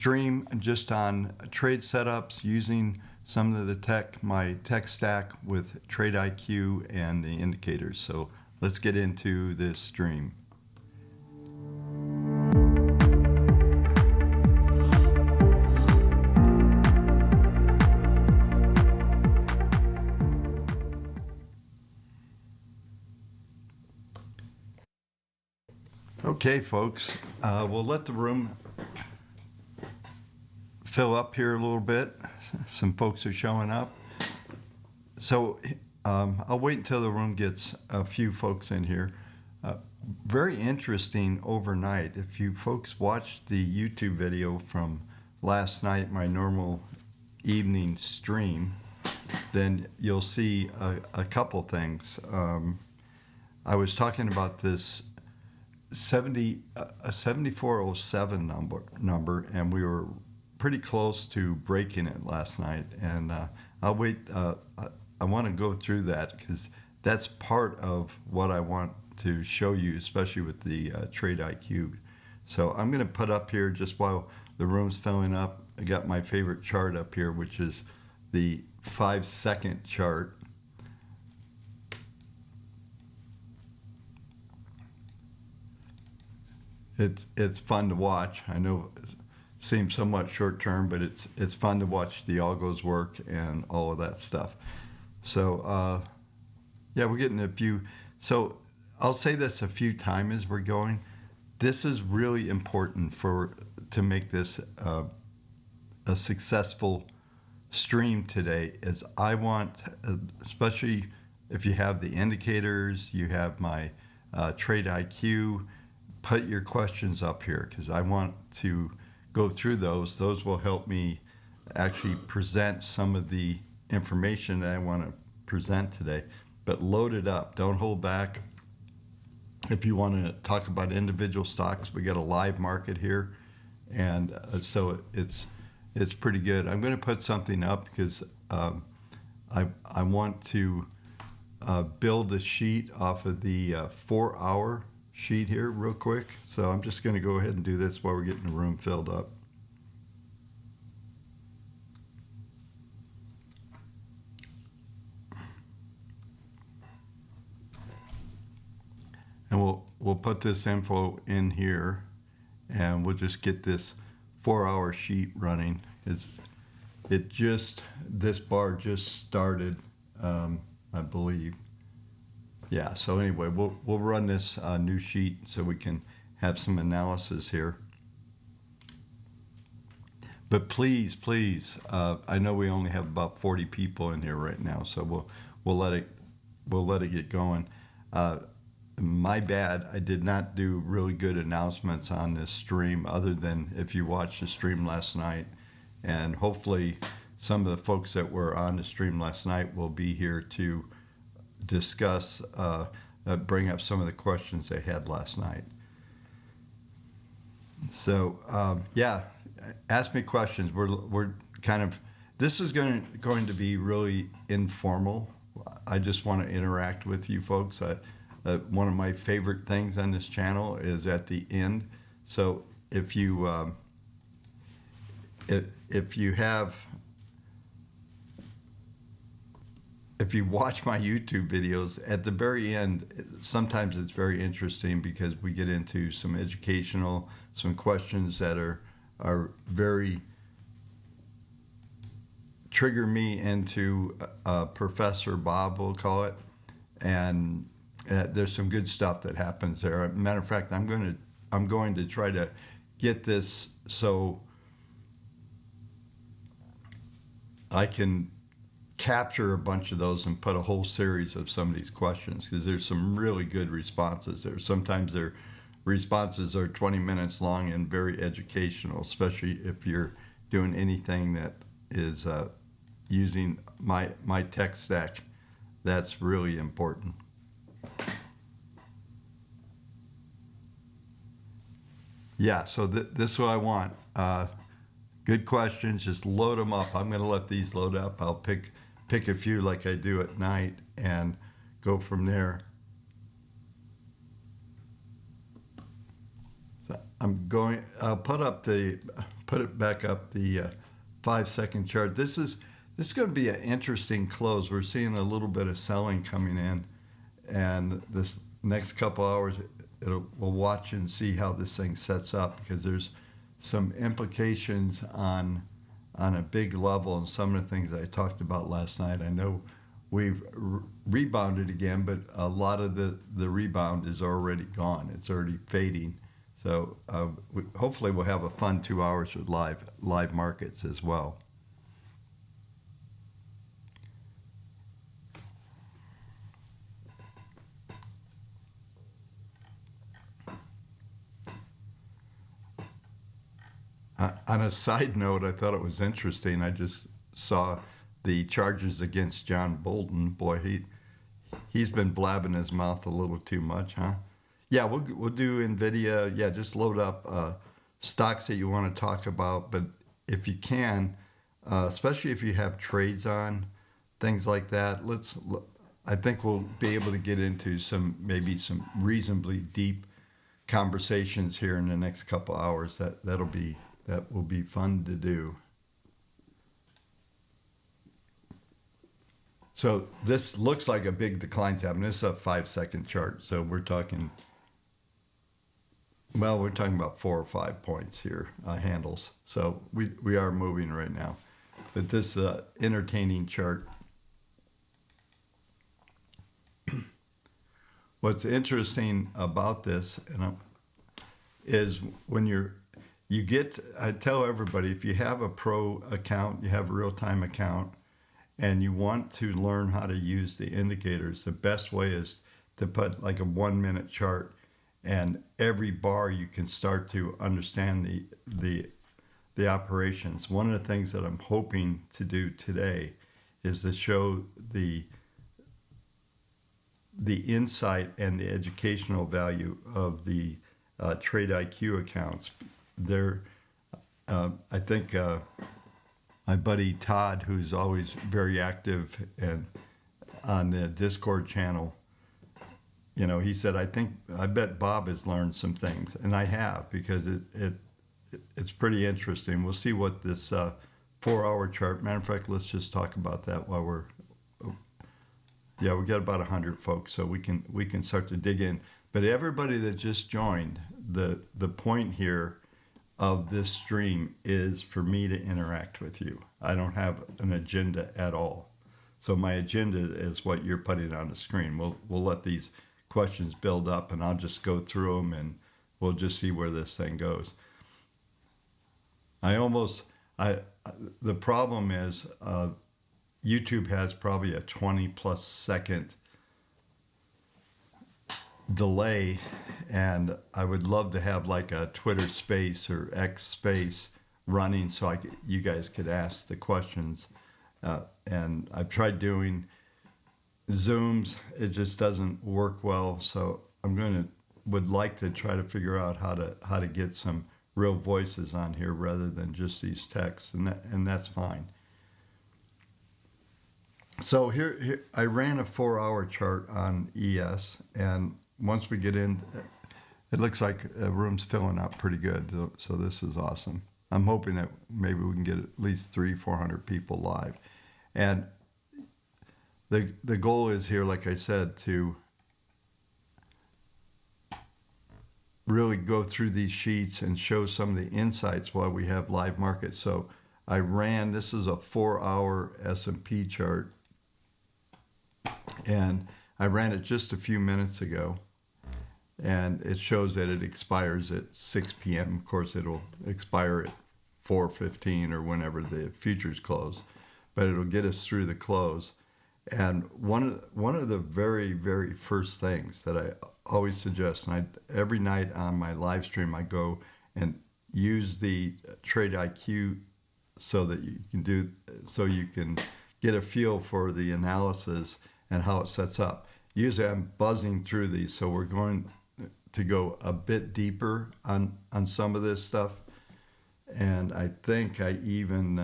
stream just on trade setups using some of the my tech stack with TradeIQ and the indicators. So let's get into this stream. Okay, folks, we'll let the room fill up here a little bit. Some folks are showing up. So I'll wait until the room gets a few folks in here. Very interesting overnight. If you folks watched the YouTube video from last night, my normal evening stream, then you'll see a couple things. I was talking about this 7407 number, and we were pretty close to breaking it last night. And I'll wait. I want to go through that because that's part of what I want to show you, especially with the TradeIQ. So I'm going to put up here just while the room's filling up. I got my favorite chart up here, which is the 5-second chart. It's fun to watch. I know it seems somewhat short term, but it's fun to watch the algos work and all of that stuff. So yeah, we're getting a few. So I'll say this a few times as we're going. This is really important to make this a successful stream today. Is I want, especially if you have the indicators, you have my TradeIQ. Put your questions up here because I want to go through those. Those will help me actually present some of the information that I want to present today. But load it up. Don't hold back. If you want to talk about individual stocks, we got a live market here, and so it's pretty good. I'm going to put something up because I want to build a sheet off of the 4-hour sheet here real quick. So I'm just going to go ahead and do this while we're getting the room filled up. And we'll put this info in here, and we'll just get this 4-hour sheet running. This bar just started, I believe. Yeah, so anyway, we'll run this new sheet so we can have some analysis here. But please, I know we only have about 40 people in here right now, so we'll let it get going. My bad, I did not do really good announcements on this stream, other than if you watched the stream last night, and hopefully some of the folks that were on the stream last night will be here to discuss, bring up some of the questions they had last night. So yeah, ask me questions. We're kind of, this is going to be really informal. I just want to interact with you folks. One of my favorite things on this channel is at the end. So if you watch my YouTube videos, at the very end, sometimes it's very interesting because we get into some educational, some questions that are very, trigger me into Professor Bob, we'll call it. And there's some good stuff that happens there. Matter of fact, I'm going to try to get this so I can capture a bunch of those and put a whole series of some of these questions, because there's some really good responses there. Sometimes their responses are 20 minutes long and very educational, especially if you're doing anything that is using my tech stack. That's really important. Yeah, so this is what I want. Good questions, just load them up. I'm going to let these load up. I'll pick a few like I do at night and go from there. So I'll put put it back up, the 5-second chart. This is going to be an interesting close. We're seeing a little bit of selling coming in, and this next couple hours, we'll watch and see how this thing sets up, because there's some implications on a big level and some of the things I talked about last night. I know we've rebounded again, but a lot of the rebound is already gone. It's already fading. So hopefully we'll have a fun 2 hours with live markets as well. On a side note, I thought it was interesting. I just saw the charges against John Bolton. Boy, he's been blabbing his mouth a little too much, huh? Yeah, we'll do NVIDIA. Yeah, just load up stocks that you want to talk about. But if you can, especially if you have trades on, things like that, I think we'll be able to get into maybe some reasonably deep conversations here in the next couple hours. That will be fun to do. So this looks like a big decline's happening. This is a 5-second chart. So we're talking about 4 or 5 points here, handles. So we are moving right now. But this entertaining chart. What's interesting about this is when I tell everybody, if you have a pro account, you have a real-time account, and you want to learn how to use the indicators, the best way is to put like a 1-minute chart, and every bar you can start to understand the operations. One of the things that I'm hoping to do today is to show the insight and the educational value of the TradeIQ accounts. I think my buddy Todd, who's always very active and on the Discord channel, he said, I bet Bob has learned some things, and I have, because it's pretty interesting. We'll see what this 4-hour chart. Matter of fact, let's just talk about that while we got about 100 folks, so we can start to dig in. But everybody that just joined, the point here of this stream is for me to interact with you. I don't have an agenda at all. So my agenda is what you're putting on the screen. We'll let these questions build up, and I'll just go through them, and we'll just see where this thing goes. The problem is YouTube has probably a 20+ second delay, and I would love to have like a Twitter space or X space running so you guys could ask the questions. And I've tried doing Zooms. It just doesn't work well. So would like to try to figure out how to get some real voices on here rather than just these texts, and that's fine. So here I ran a 4-hour chart on ES, and once we get in, it looks like the room's filling up pretty good. So this is awesome. I'm hoping that maybe we can get at least 300-400 people live. And the goal is here, like I said, to really go through these sheets and show some of the insights while we have live markets. So this is a 4-hour S&P chart, and I ran it just a few minutes ago, and it shows that it expires at 6 p.m. Of course, it'll expire at 4:15 or whenever the futures close, but it'll get us through the close. And one of the very, very first things that I always suggest, and every night on my live stream, I go and use the TradeIQ so you can get a feel for the analysis and how it sets up. Usually I'm buzzing through these, so we're going to go a bit deeper on some of this stuff. And I think I even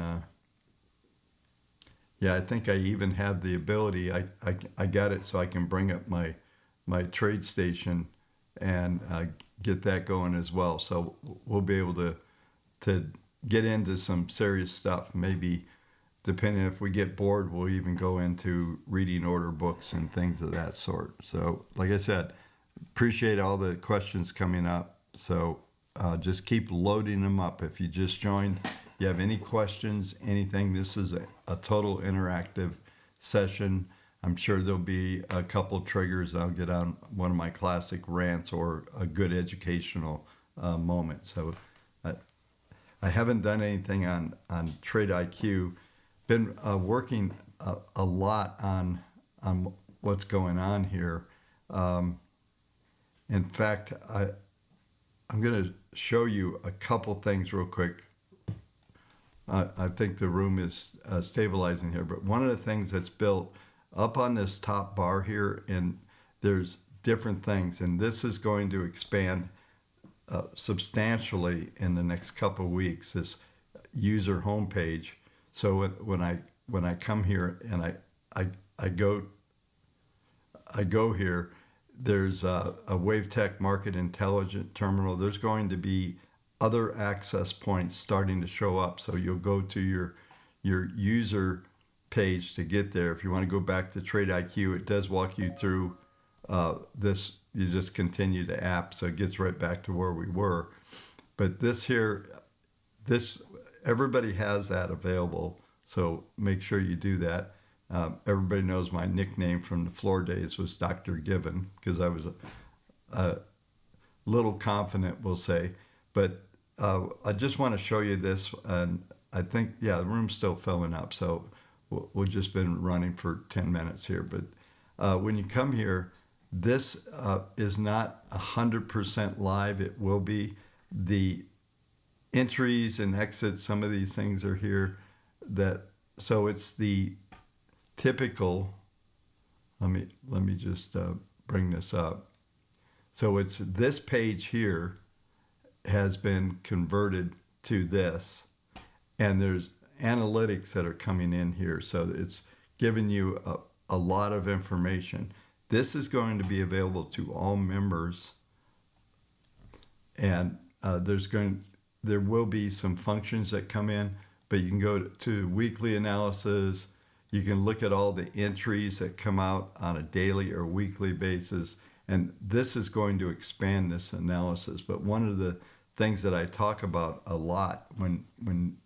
have the ability. I got it so I can bring up my trade station and get that going as well. So we'll be able to get into some serious stuff. Maybe, depending if we get bored, we'll even go into reading order books and things of that sort. So, like I said, appreciate all the questions coming up. So just keep loading them up. If you just joined, you have any questions, anything, this is a total interactive session. I'm sure there'll be a couple triggers. I'll get on one of my classic rants or a good educational moment. So I haven't done anything on TradeIQ. Been working a lot on what's going on here. In fact, I'm going to show you a couple things real quick. I think the room is stabilizing here, but one of the things that's built up on this top bar here, and there's different things, and this is going to expand substantially in the next couple of weeks, this user homepage. So when I come here and I go here, there's a WaveTech Market Intelligent Terminal. There's going to be other access points starting to show up. So you'll go to your user page to get there. If you want to go back to TradeIQ, it does walk you through this. You just continue the app, so it gets right back to where we were. But this here, everybody has that available. So make sure you do that. Everybody knows my nickname from the floor days was Dr. Given, because I was a little confident, we'll say. But I just want to show you this, and I think, yeah, the room's still filling up, so we've just been running for 10 minutes here. But when you come here, this is not 100% live. It will be. The entries and exits, some of these things are here. So it's the typical, let me just bring this up. So it's this page here has been converted to this, and there's analytics that are coming in here. So it's giving you a lot of information. This is going to be available to all members, and there will be some functions that come in, but you can go to weekly analysis. You can look at all the entries that come out on a daily or weekly basis, and this is going to expand this analysis. But one of the things that I talk about a lot when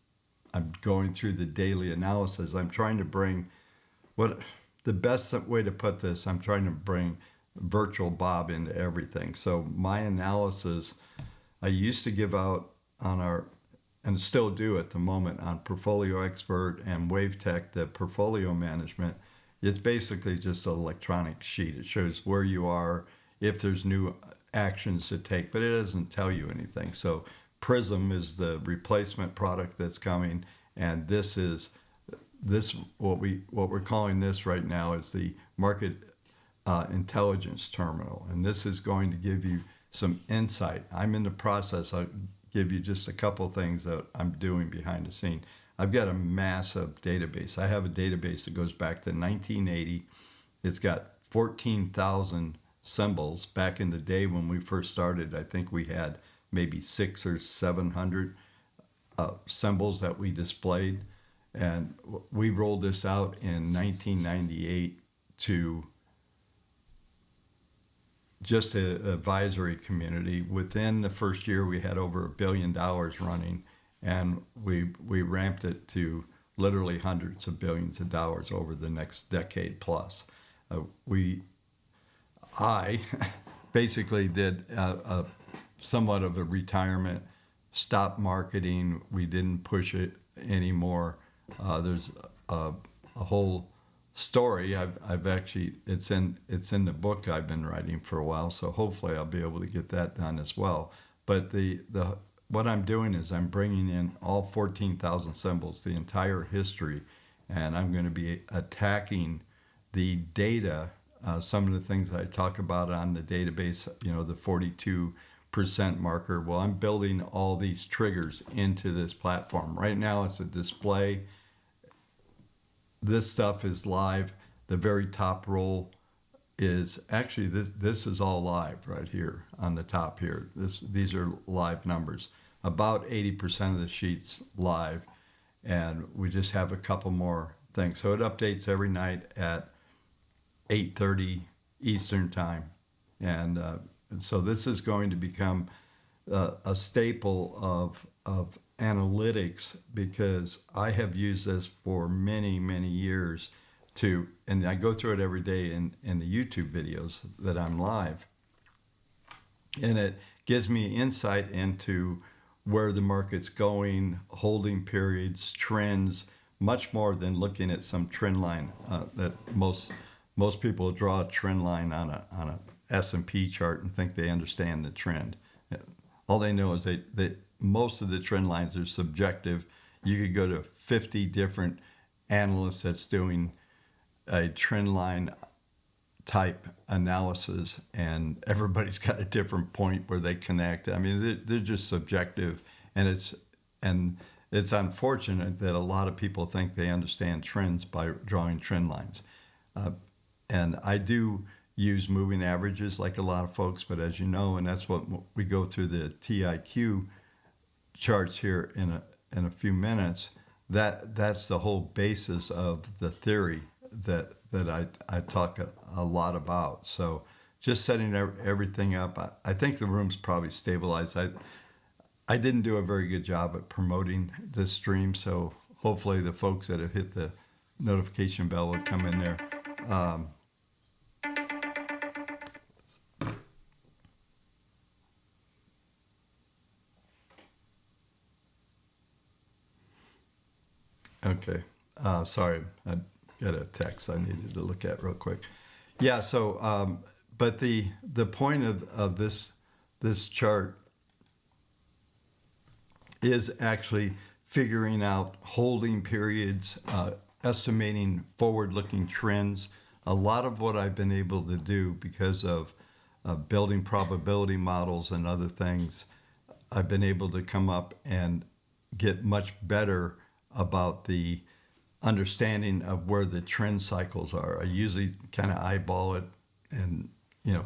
I'm going through the daily analysis, I'm trying to bring the best way to put this, I'm trying to bring virtual Bob into everything. So my analysis, I used to give out on our, and still do at the moment, on Portfolio Expert and WaveTech, the portfolio management. It's basically just an electronic sheet. It shows where you are, if there's new actions to take, but it doesn't tell you anything. So Prism is the replacement product that's coming, and this is what we're calling this right now is the Market Intelligence Terminal, and this is going to give you some insight. I'm in the process. I'll give you just a couple things that I'm doing behind the scene. I've got a massive database. I have a database that goes back to 1980. It's got 14,000 symbols. Back in the day when we first started, I think we had maybe 600 or 700 symbols that we displayed. And we rolled this out in 1998 to just an advisory community. Within the first year, we had over $1 billion running, and we ramped it to literally hundreds of billions of dollars over the next decade plus. I basically did somewhat of a retirement, stopped marketing. We didn't push it anymore. There's a whole story. I've actually, it's in the book I've been writing for a while, so hopefully I'll be able to get that done as well. But what I'm doing is I'm bringing in all 14,000 symbols, the entire history, and I'm going to be attacking the data. Some of the things I talk about on the database, the 42% marker. Well, I'm building all these triggers into this platform. Right now it's a display. This stuff is live. The very top row is actually, this is all live right here on the top here. These are live numbers. about 80% of the sheets live, and we just have a couple more things. So it updates every night at 8:30 Eastern time, and so this is going to become a staple of analytics, because I have used this for many years and I go through it every day in the YouTube videos that I'm live, and it gives me insight into where the market's going, holding periods, trends, much more than looking at some trend line that most people draw a trend line on a S&P chart and think they understand the trend. All they know is that most of the trend lines are subjective. You could go to 50 different analysts that's doing a trend line type analysis, and everybody's got a different point where they connect. I mean, they're just subjective, and it's unfortunate that a lot of people think they understand trends by drawing trend lines. And I do use moving averages like a lot of folks, but as you know, and that's what we go through the TIQ charts here in a few minutes, that's the whole basis of the theory that I talk a lot about. So just setting everything up, I think the room's probably stabilized. I didn't do a very good job at promoting this stream, so hopefully the folks that have hit the notification bell will come in there. Okay, sorry, I got a text I needed to look at real quick. Yeah, so but the point of this chart is actually figuring out holding periods, estimating forward-looking trends. A lot of what I've been able to do because of building probability models and other things, I've been able to come up and get much better about the understanding of where the trend cycles are. I usually kind of eyeball it and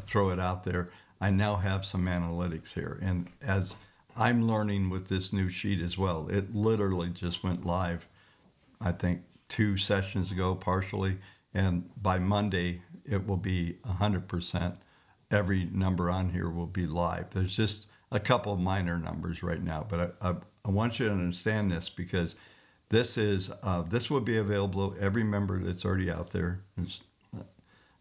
throw it out there. I now have some analytics here, and as I'm learning with this new sheet as well, it literally just went live, I think 2 sessions ago partially, and by Monday it will be 100%. Every number on here will be live. There's just a couple of minor numbers right now, but I want you to understand this, because this will be available to every member that's already out there.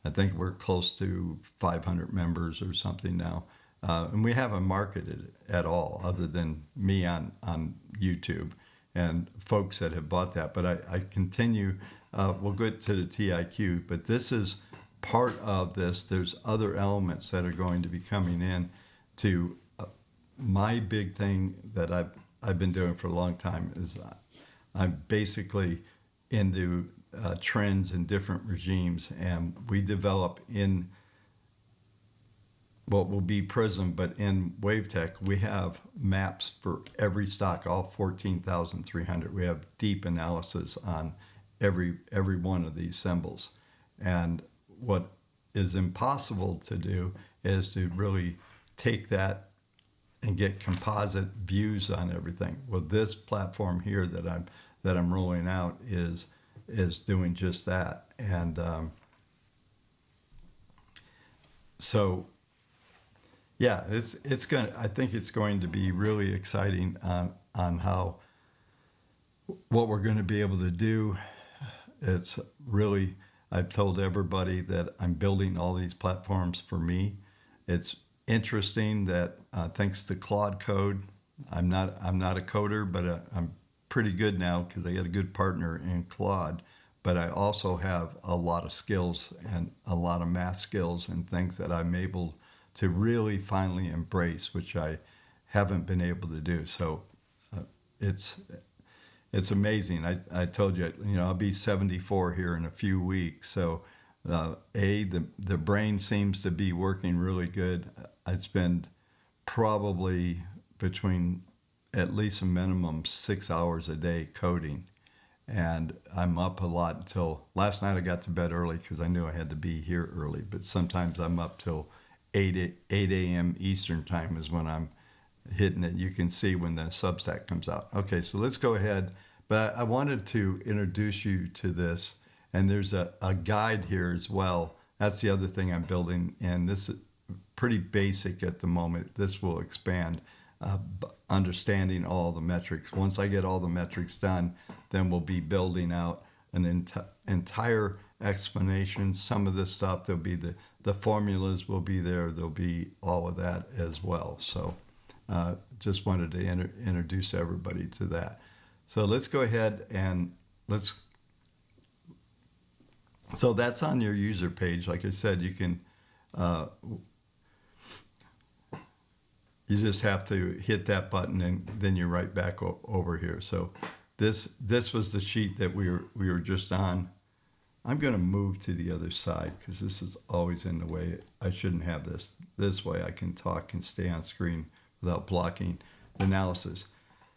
I think we're close to 500 members or something now, and we haven't marketed it at all other than me on YouTube and folks that have bought that. But I continue. We'll get to the TIQ, but this is part of this. There's other elements that are going to be coming in to my big thing that I've been doing for a long time is I'm basically into trends in different regimes, and we develop in what will be Prism, but in WaveTech we have maps for every stock, all 14,300. We have deep analysis on every one of these symbols, and what is impossible to do is to really take that and get composite views on everything. Well, this platform here that I'm rolling out is doing just that, and so yeah, I think it's going to be really exciting on how what we're going to be able to do. It's really, I've told everybody that I'm building all these platforms for me. It's interesting that thanks to Claude Code, I'm not a coder, but I'm pretty good now because I got a good partner in Claude. But I also have a lot of skills and a lot of math skills and things that I'm able to really finally embrace, which I haven't been able to do. So it's amazing. I told you, I'll be 74 here in a few weeks. So the brain seems to be working really good. I spend probably between at least a minimum 6 hours a day coding. And I'm up a lot until last night. I got to bed early because I knew I had to be here early. But sometimes I'm up till 8 a.m. Eastern time is when I'm hitting it. You can see when the Substack comes out. Okay, so let's go ahead. But I wanted to introduce you to this, and there's a guide here as well. That's the other thing I'm building, and this is pretty basic at the moment. This will expand, understanding all the metrics. Once I get all the metrics done, then we'll be building out an entire explanation. Some of this stuff, there'll be the formulas will be there. There'll be all of that as well. So just wanted to introduce everybody to that. So let's go ahead and so that's on your user page. Like I said, you can, you just have to hit that button and then you're right back over here. So this was the sheet that we were just on. I'm going to move to the other side because this is always in the way. I shouldn't have this way. I can talk and stay on screen without blocking the analysis.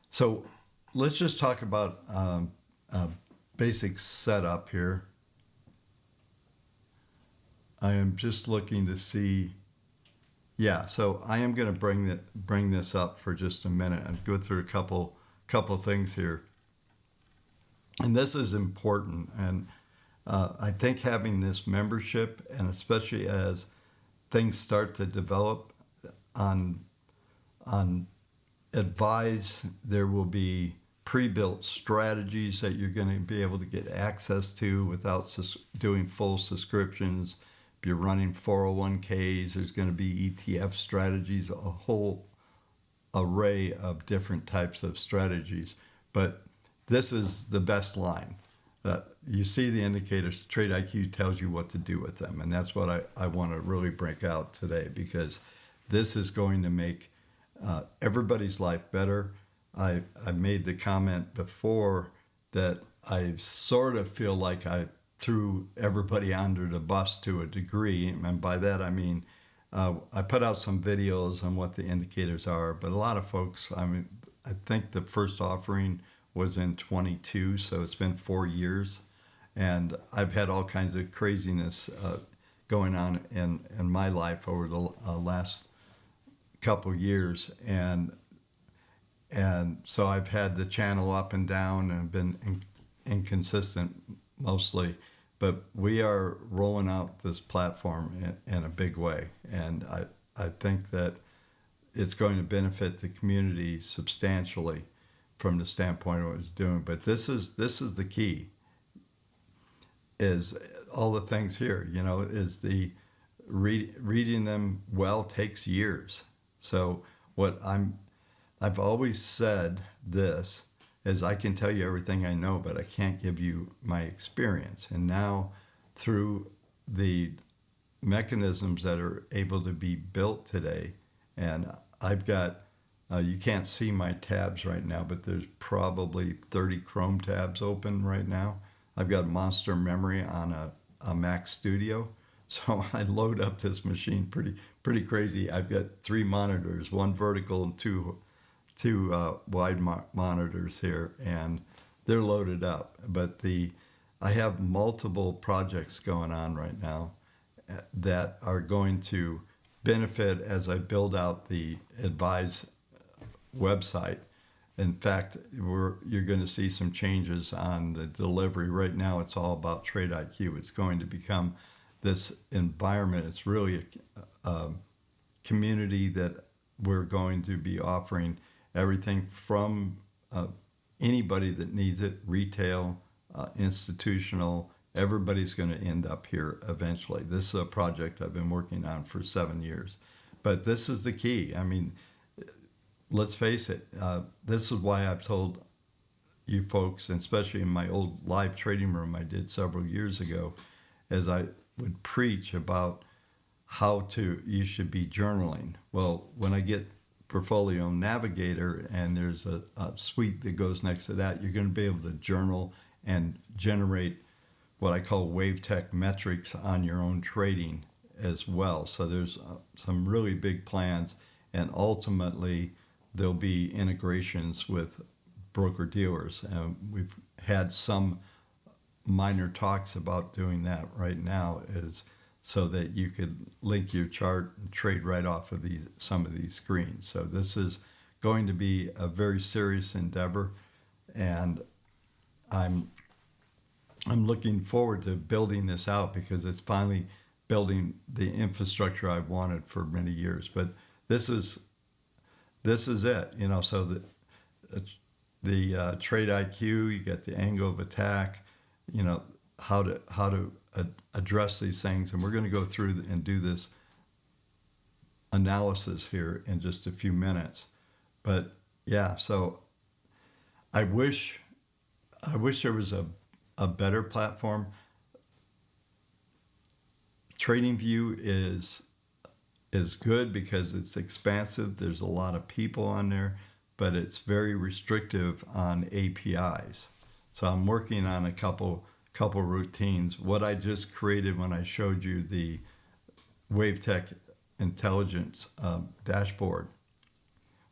So let's just talk about basic setup here. I am just looking to see. Yeah, so I am going to bring this up for just a minute and go through a couple things here. And this is important, and I think having this membership, and especially as things start to develop on Advise, there will be pre-built strategies that you're going to be able to get access to without doing full subscriptions. If you're running 401ks, there's going to be ETF strategies, a whole array of different types of strategies. But this is the best line. You see the indicators, TradeIQ tells you what to do with them. And that's what I want to really break out today, because this is going to make everybody's life better. I made the comment before that I sort of feel like I threw everybody under the bus to a degree. And by that, I mean, I put out some videos on what the indicators are, but a lot of folks, I think the first offering was in 22, so it's been 4 years. And I've had all kinds of craziness going on in my life over the last couple years. And so I've had the channel up and down and been inconsistent mostly. But we are rolling out this platform in a big way. And I think that it's going to benefit the community substantially from the standpoint of what it's doing. But this is the key, is all the things here, is the reading them well takes years. So what I've always said this is, I can tell you everything I know, but I can't give you my experience. And now through the mechanisms that are able to be built today, and I've got, you can't see my tabs right now, but there's probably 30 Chrome tabs open right now. I've got monster memory on a Mac Studio. So I load up this machine pretty crazy. I've got 3 monitors, 1 vertical and two wide monitors here, and they're loaded up. But I have multiple projects going on right now that are going to benefit as I build out the Advise website. In fact, you're going to see some changes on the delivery. Right now, it's all about TradeIQ. It's going to become this environment. It's really a community that we're going to be offering everything from anybody that needs it, retail, institutional. Everybody's going to end up here eventually. This is a project I've been working on for 7 years. But this is the key. I mean, let's face it. This is why I've told you folks, and especially in my old live trading room I did several years ago, as I would preach about how you should be journaling. Well, when I get Portfolio Navigator and there's a suite that goes next to that, you're going to be able to journal and generate what I call WaveTech metrics on your own trading as well. So there's some really big plans, and ultimately there'll be integrations with broker dealers. We've had some minor talks about doing that right now, is so that you could link your chart and trade right off of some of these screens. So this is going to be a very serious endeavor, and I'm looking forward to building this out because it's finally building the infrastructure I've wanted for many years. But this is it, you know. So the TradeIQ, you get the angle of attack, you know, how to address these things, and we're going to go through and do this analysis here in just a few minutes. But yeah, so I wish there was a better platform. TradingView is good because it's expansive. There's a lot of people on there, but it's very restrictive on APIs. So I'm working on a couple routines. What I just created when I showed you the WaveTech intelligence dashboard,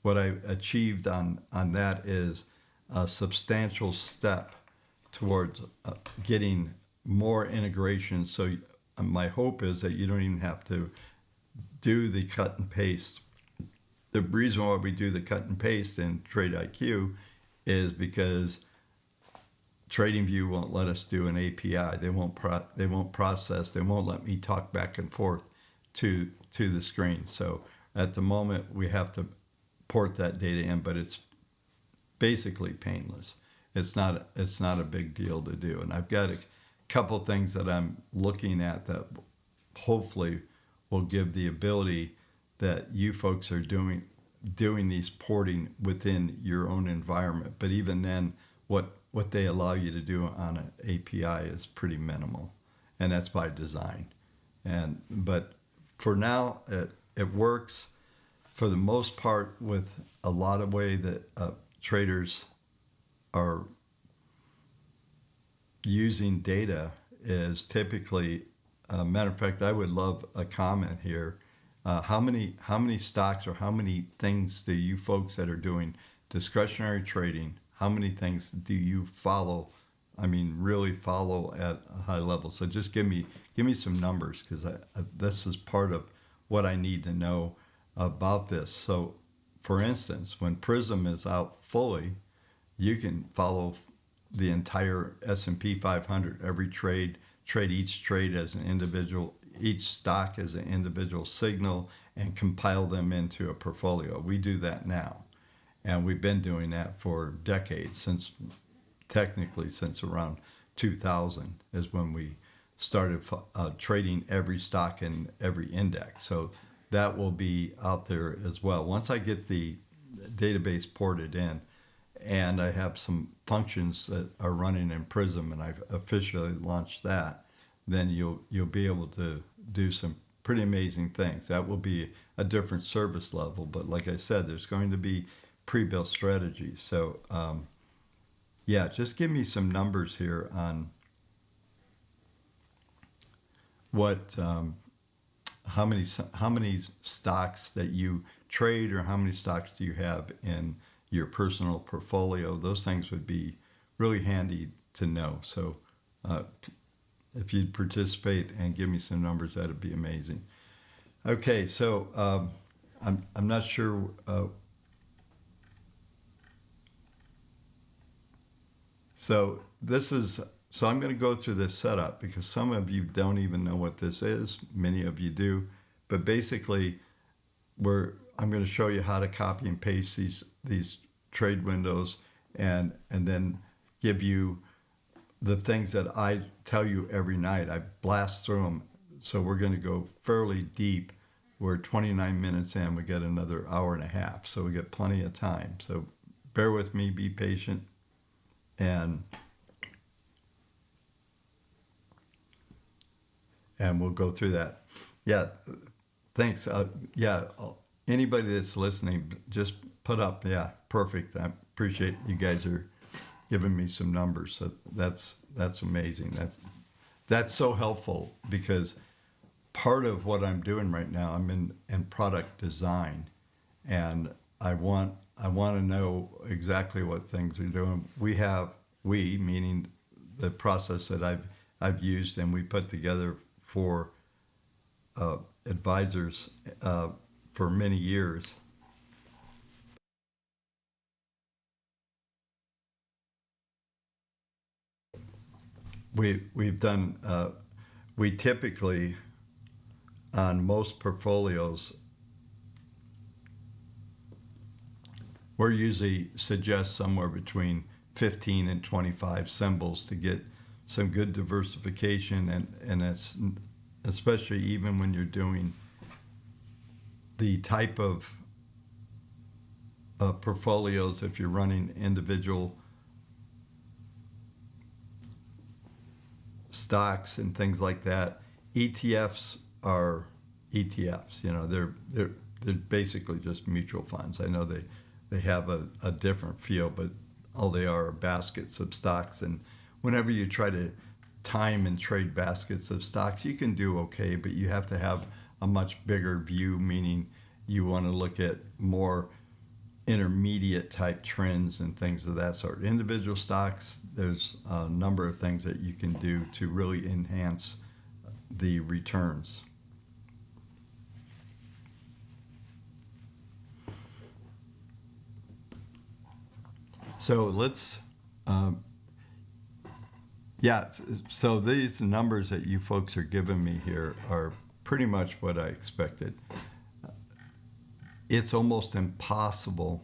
what I achieved on that is a substantial step towards getting more integration. So my hope is that you don't even have to do the cut and paste. The reason why we do the cut and paste in TradeIQ is because TradingView won't let us do an API. They won't process. They won't let me talk back and forth to the screen. So at the moment we have to port that data in, but it's basically painless. It's not a big deal to do. And I've got a couple things that I'm looking at that hopefully will give the ability that you folks are doing these porting within your own environment. But even then, what they allow you to do on an API is pretty minimal, and that's by design. But for now, it works for the most part with a lot of way that traders are using data is typically. Matter of fact, I would love a comment here. How many stocks or how many things do you folks that are doing discretionary trading? How many things do you follow? I mean, really follow at a high level. So just give me some numbers, because this is part of what I need to know about this. So, for instance, when Prism is out fully, you can follow the entire S&P 500, every trade each trade as an individual, each stock as an individual signal, and compile them into a portfolio. We do that now, and we've been doing that for decades, since around 2000 is when we started trading every stock and every index. So that will be out there as well. Once I get the database ported in, and I have some functions that are running in Prism, and I've officially launched that, then you'll be able to do some pretty amazing things. That will be a different service level, but like I said, there's going to be pre-built strategies. So yeah, just give me some numbers here on what how many stocks that you trade, or how many stocks do you have in your personal portfolio. Those things would be really handy to know. So if you'd participate and give me some numbers, that'd be amazing. Okay, so I'm not sure. So I'm going to go through this setup because some of you don't even know what this is. Many of you do, but basically, I'm going to show you how to copy and paste these trade windows, and then give you the things that I tell you every night. I blast through them. So we're going to go fairly deep. We're 29 minutes in. We got another hour and a half, so we got plenty of time. So bear with me, be patient, and we'll go through that. Yeah, thanks. Anybody that's listening, just put up, yeah, perfect. I appreciate you guys are giving me some numbers. So that's amazing. That's so helpful, because part of what I'm doing right now, I'm in product design, and I want to know exactly what things are doing. We meaning the process that I've used and we put together for advisors for many years. we've done, we typically, on most portfolios, we're usually suggest somewhere between 15 and 25 symbols to get some good diversification, and it's especially even when you're doing the type of portfolios, if you're running individual stocks and things like that. ETFs are ETFs. You know, they're basically just mutual funds. I know they have a different feel, but all they are baskets of stocks. And whenever you try to time and trade baskets of stocks, you can do okay, but you have to have a much bigger view, meaning you want to look at more intermediate type trends and things of that sort. Individual stocks, there's a number of things that you can do to really enhance the returns. So let's, so these numbers that you folks are giving me here are pretty much what I expected. It's almost impossible.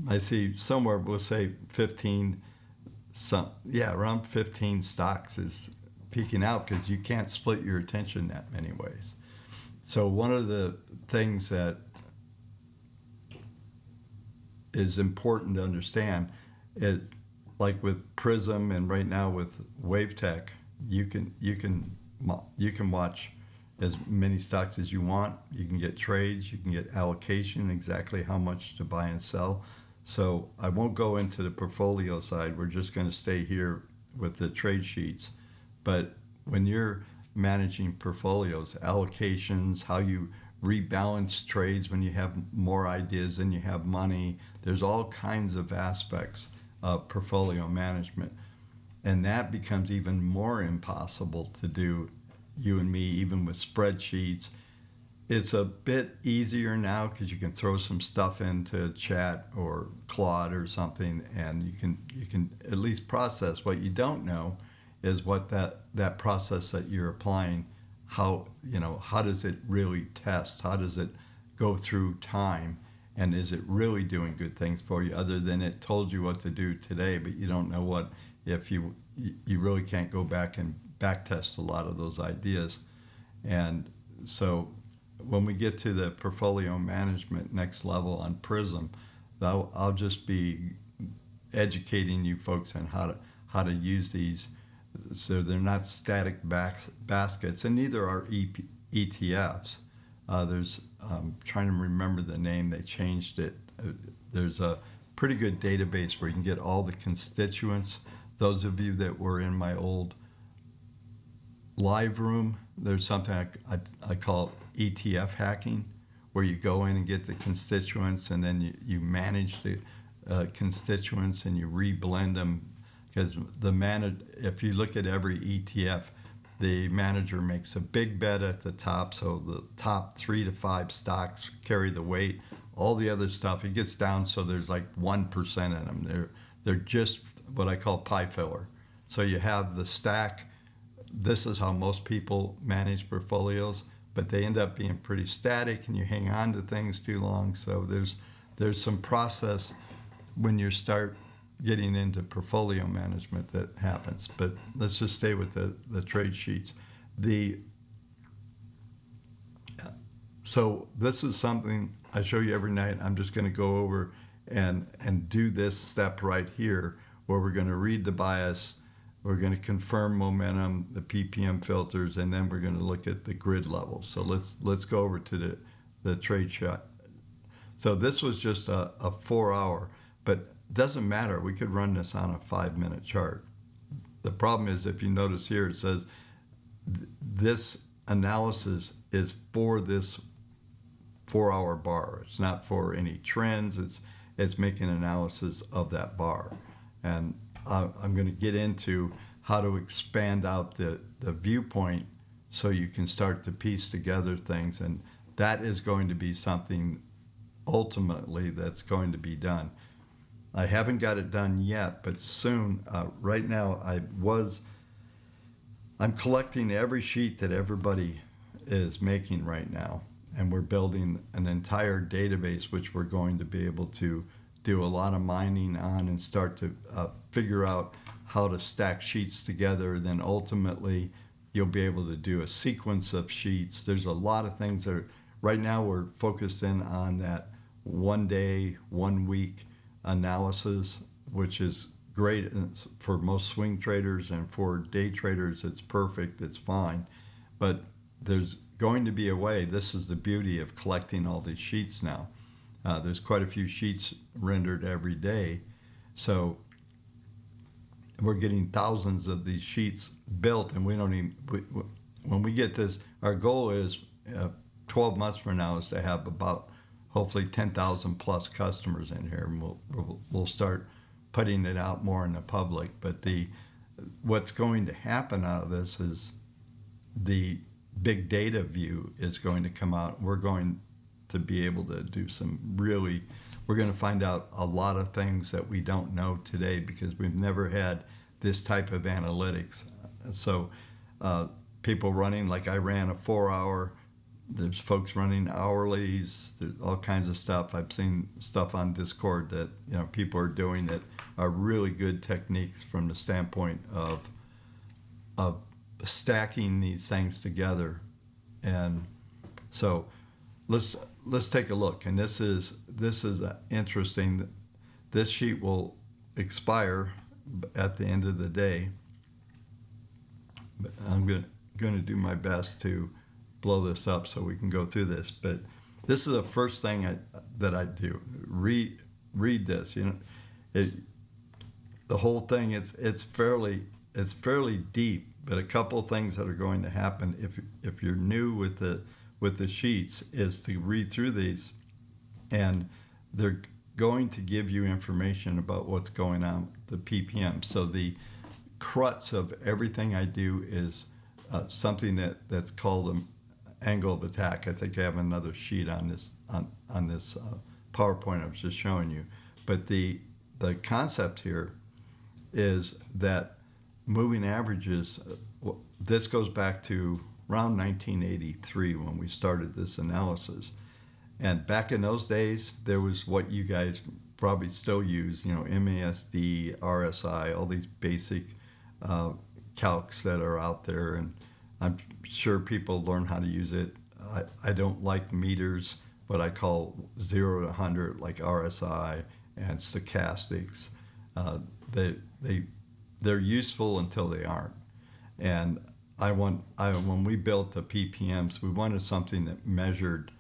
I see somewhere, we'll say 15, around 15 stocks is peaking out because you can't split your attention that many ways. So one of the things that is important to understand is, like with Prism and right now with WaveTech, you can watch as many stocks as you want. You can get trades, you can get allocation, exactly how much to buy and sell. So I won't go into the portfolio side. We're just going to stay here with the trade sheets. But when you're managing portfolios, allocations, how you rebalance trades when you have more ideas than you have money, there's all kinds of aspects of portfolio management. And that becomes even more impossible to do, you and me, even with spreadsheets. It's a bit easier now because you can throw some stuff into chat or Claude or something, and you can at least process. What you don't know is what that process that you're applying, how does it really test? How does it go through time? And is it really doing good things for you, other than it told you what to do today, but you don't know what, if you really can't go back and back test a lot of those ideas. And so when we get to the portfolio management next level on Prism, I'll just be educating you folks on how to use these, so they're not static baskets, and neither are ETFs. I'm trying to remember the name, they changed it. There's a pretty good database where you can get all the constituents. Those of you that were in my old live room, there's something I call ETF hacking, where you go in and get the constituents, and then you manage the constituents and you reblend them. Because if you look at every ETF, the manager makes a big bet at the top, so the top 3 to 5 stocks carry the weight. All the other stuff, it gets down so there's like 1% in them. They're just what I call pie filler. So you have the stack. This is how most people manage portfolios, but they end up being pretty static, and you hang on to things too long. So there's some process when you start getting into portfolio management that happens. But let's just stay with the trade sheets. So this is something I show you every night. I'm just going to go over and do this step right here, where we're going to read the bias, we're going to confirm momentum, the PPM filters, and then we're going to look at the grid levels. So let's go over to the trade shot. So this was just a 4-hour, but doesn't matter. We could run this on a 5-minute chart. The problem is, if you notice here, it says this analysis is for this 4-hour bar. It's not for any trends. It's making analysis of that bar. And I'm going to get into how to expand out the viewpoint so you can start to piece together things. And that is going to be something ultimately that's going to be done. I haven't got it done yet, but soon. Right now, I'm collecting every sheet that everybody is making right now, and we're building an entire database which we're going to be able to do a lot of mining on and start to figure out how to stack sheets together. Then ultimately, you'll be able to do a sequence of sheets. There's a lot of things that right now we're focused in on that 1 day, 1 week analysis, which is great for most swing traders, and for day traders it's perfect, it's fine. But there's going to be a way. This is the beauty of collecting all these sheets now. There's quite a few sheets rendered every day, so we're getting thousands of these sheets built, and we don't even, when we get this, our goal is 12 months from now is to have about hopefully 10,000 plus customers in here, and we'll start putting it out more in the public. But what's going to happen out of this is the big data view is going to come out. We're going to be able to do we're going to find out a lot of things that we don't know today because we've never had this type of analytics. So people running, like I ran a 4-hour, there's folks running hourlies, there's all kinds of stuff. I've seen stuff on Discord that people are doing that are really good techniques from the standpoint of stacking these things together. And so let's take a look. And this is interesting. This sheet will expire at the end of the day, but I'm going to do my best to blow this up so we can go through this. But this is the first thing that I do. Read this. The whole thing. It's fairly deep, but a couple of things that are going to happen if you're new with the sheets is to read through these, and they're going to give you information about what's going on with the PPM. So the crux of everything I do is something that's called an angle of attack. I think I have another sheet on this PowerPoint I was just showing you. But the concept here is that moving averages, this goes back to around 1983 when we started this analysis. And back in those days, there was what you guys probably still use, MASD, RSI, all these basic calcs that are out there. And I'm sure people learn how to use it. I don't like meters, but I call 0 to 100 like RSI and stochastics. They're useful until they aren't. And when we built the PPMs, we wanted something that measured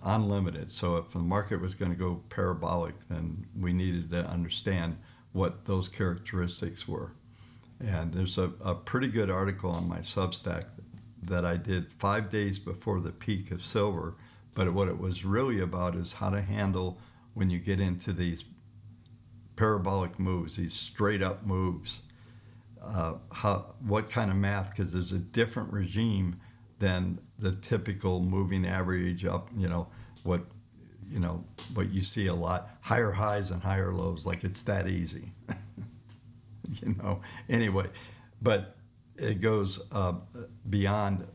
unlimited. So if the market was going to go parabolic, then we needed to understand what those characteristics were. And there's a pretty good article on my Substack that I did 5 days before the peak of silver. But what it was really about is how to handle when you get into these parabolic moves, these straight up moves. What kind of math? Because there's a different regime than the typical moving average up. What you see a lot, higher highs and higher lows, like it's that easy. Anyway, but it goes beyond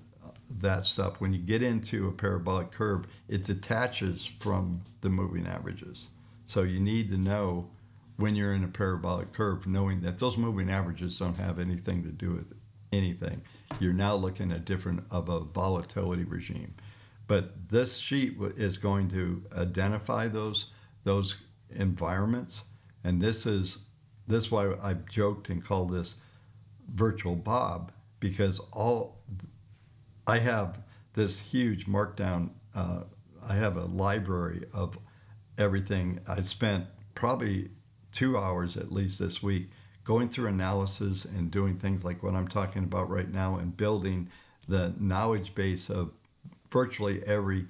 that stuff. When you get into a parabolic curve, it detaches from the moving averages. So you need to know when you're in a parabolic curve, knowing that those moving averages don't have anything to do with anything. You're now looking at different of a volatility regime. But this sheet is going to identify those environments, and this is why I've joked and called this virtual Bob, because I have this huge markdown. I have a library of everything. I spent probably 2 hours at least this week going through analysis and doing things like what I'm talking about right now, and building the knowledge base of virtually every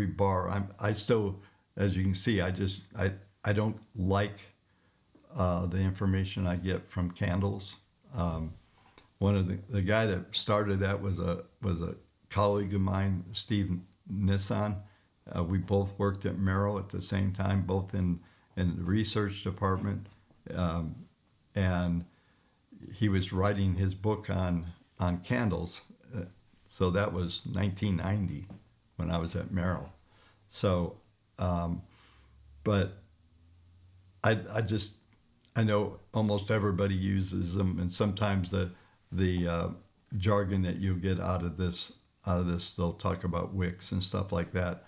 bar. I still, as you can see, I don't like the information I get from candles. One of the guy that started that was a colleague of mine, Steve Nissan. We both worked at Merrill at the same time, both in in the research department, and he was writing his book on candles. So that was 1990 when I was at Merrill. So, but I know almost everybody uses them, and sometimes the jargon that you get out of this, they'll talk about wicks and stuff like that.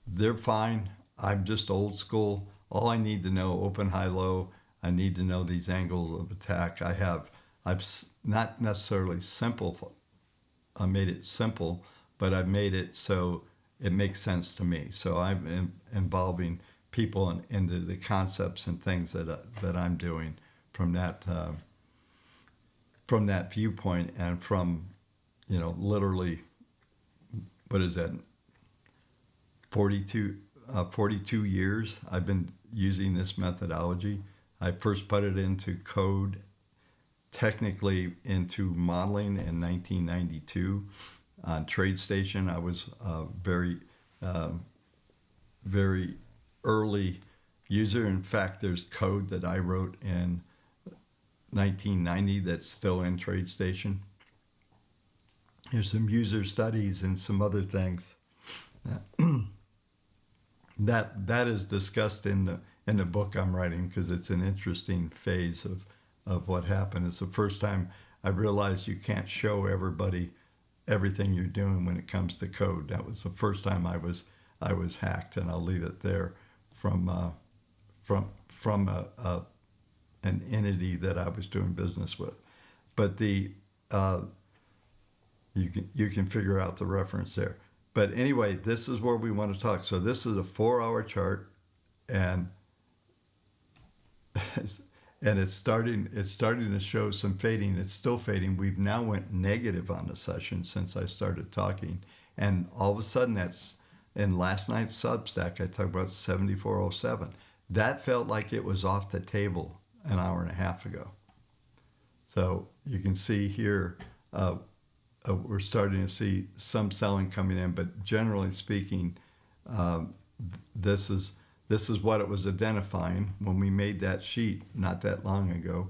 They're fine. I'm just old school. All I need to know, open, high, low. I need to know these angles of attack. I've not necessarily simple. I made it simple, but I've made it so it makes sense to me. So I'm involving people into the concepts and things that I'm doing from that viewpoint, and from, literally, what is that? 42 years I've been using this methodology. I first put it into code, technically into modeling, in 1992 on TradeStation. I was very early user. In fact, there's code that I wrote in 1990 that's still in TradeStation. There's some user studies and some other things that is discussed in the book I'm writing, because it's an interesting phase of what happened. It's the first time I realized you can't show everybody everything you're doing when it comes to code. That was the first time I was hacked, and I'll leave it there, from an entity that I was doing business with. But you can figure out the reference there. But anyway, this is where we want to talk. So this is a 4-hour chart, and it's starting to show some fading. It's still fading. We've now went negative on the session since I started talking, and all of a sudden, that's in last night's Substack. I talked about 7407. That felt like it was off the table an hour and a half ago. So you can see here, we're starting to see some selling coming in, but generally speaking, this is what it was identifying when we made that sheet not that long ago.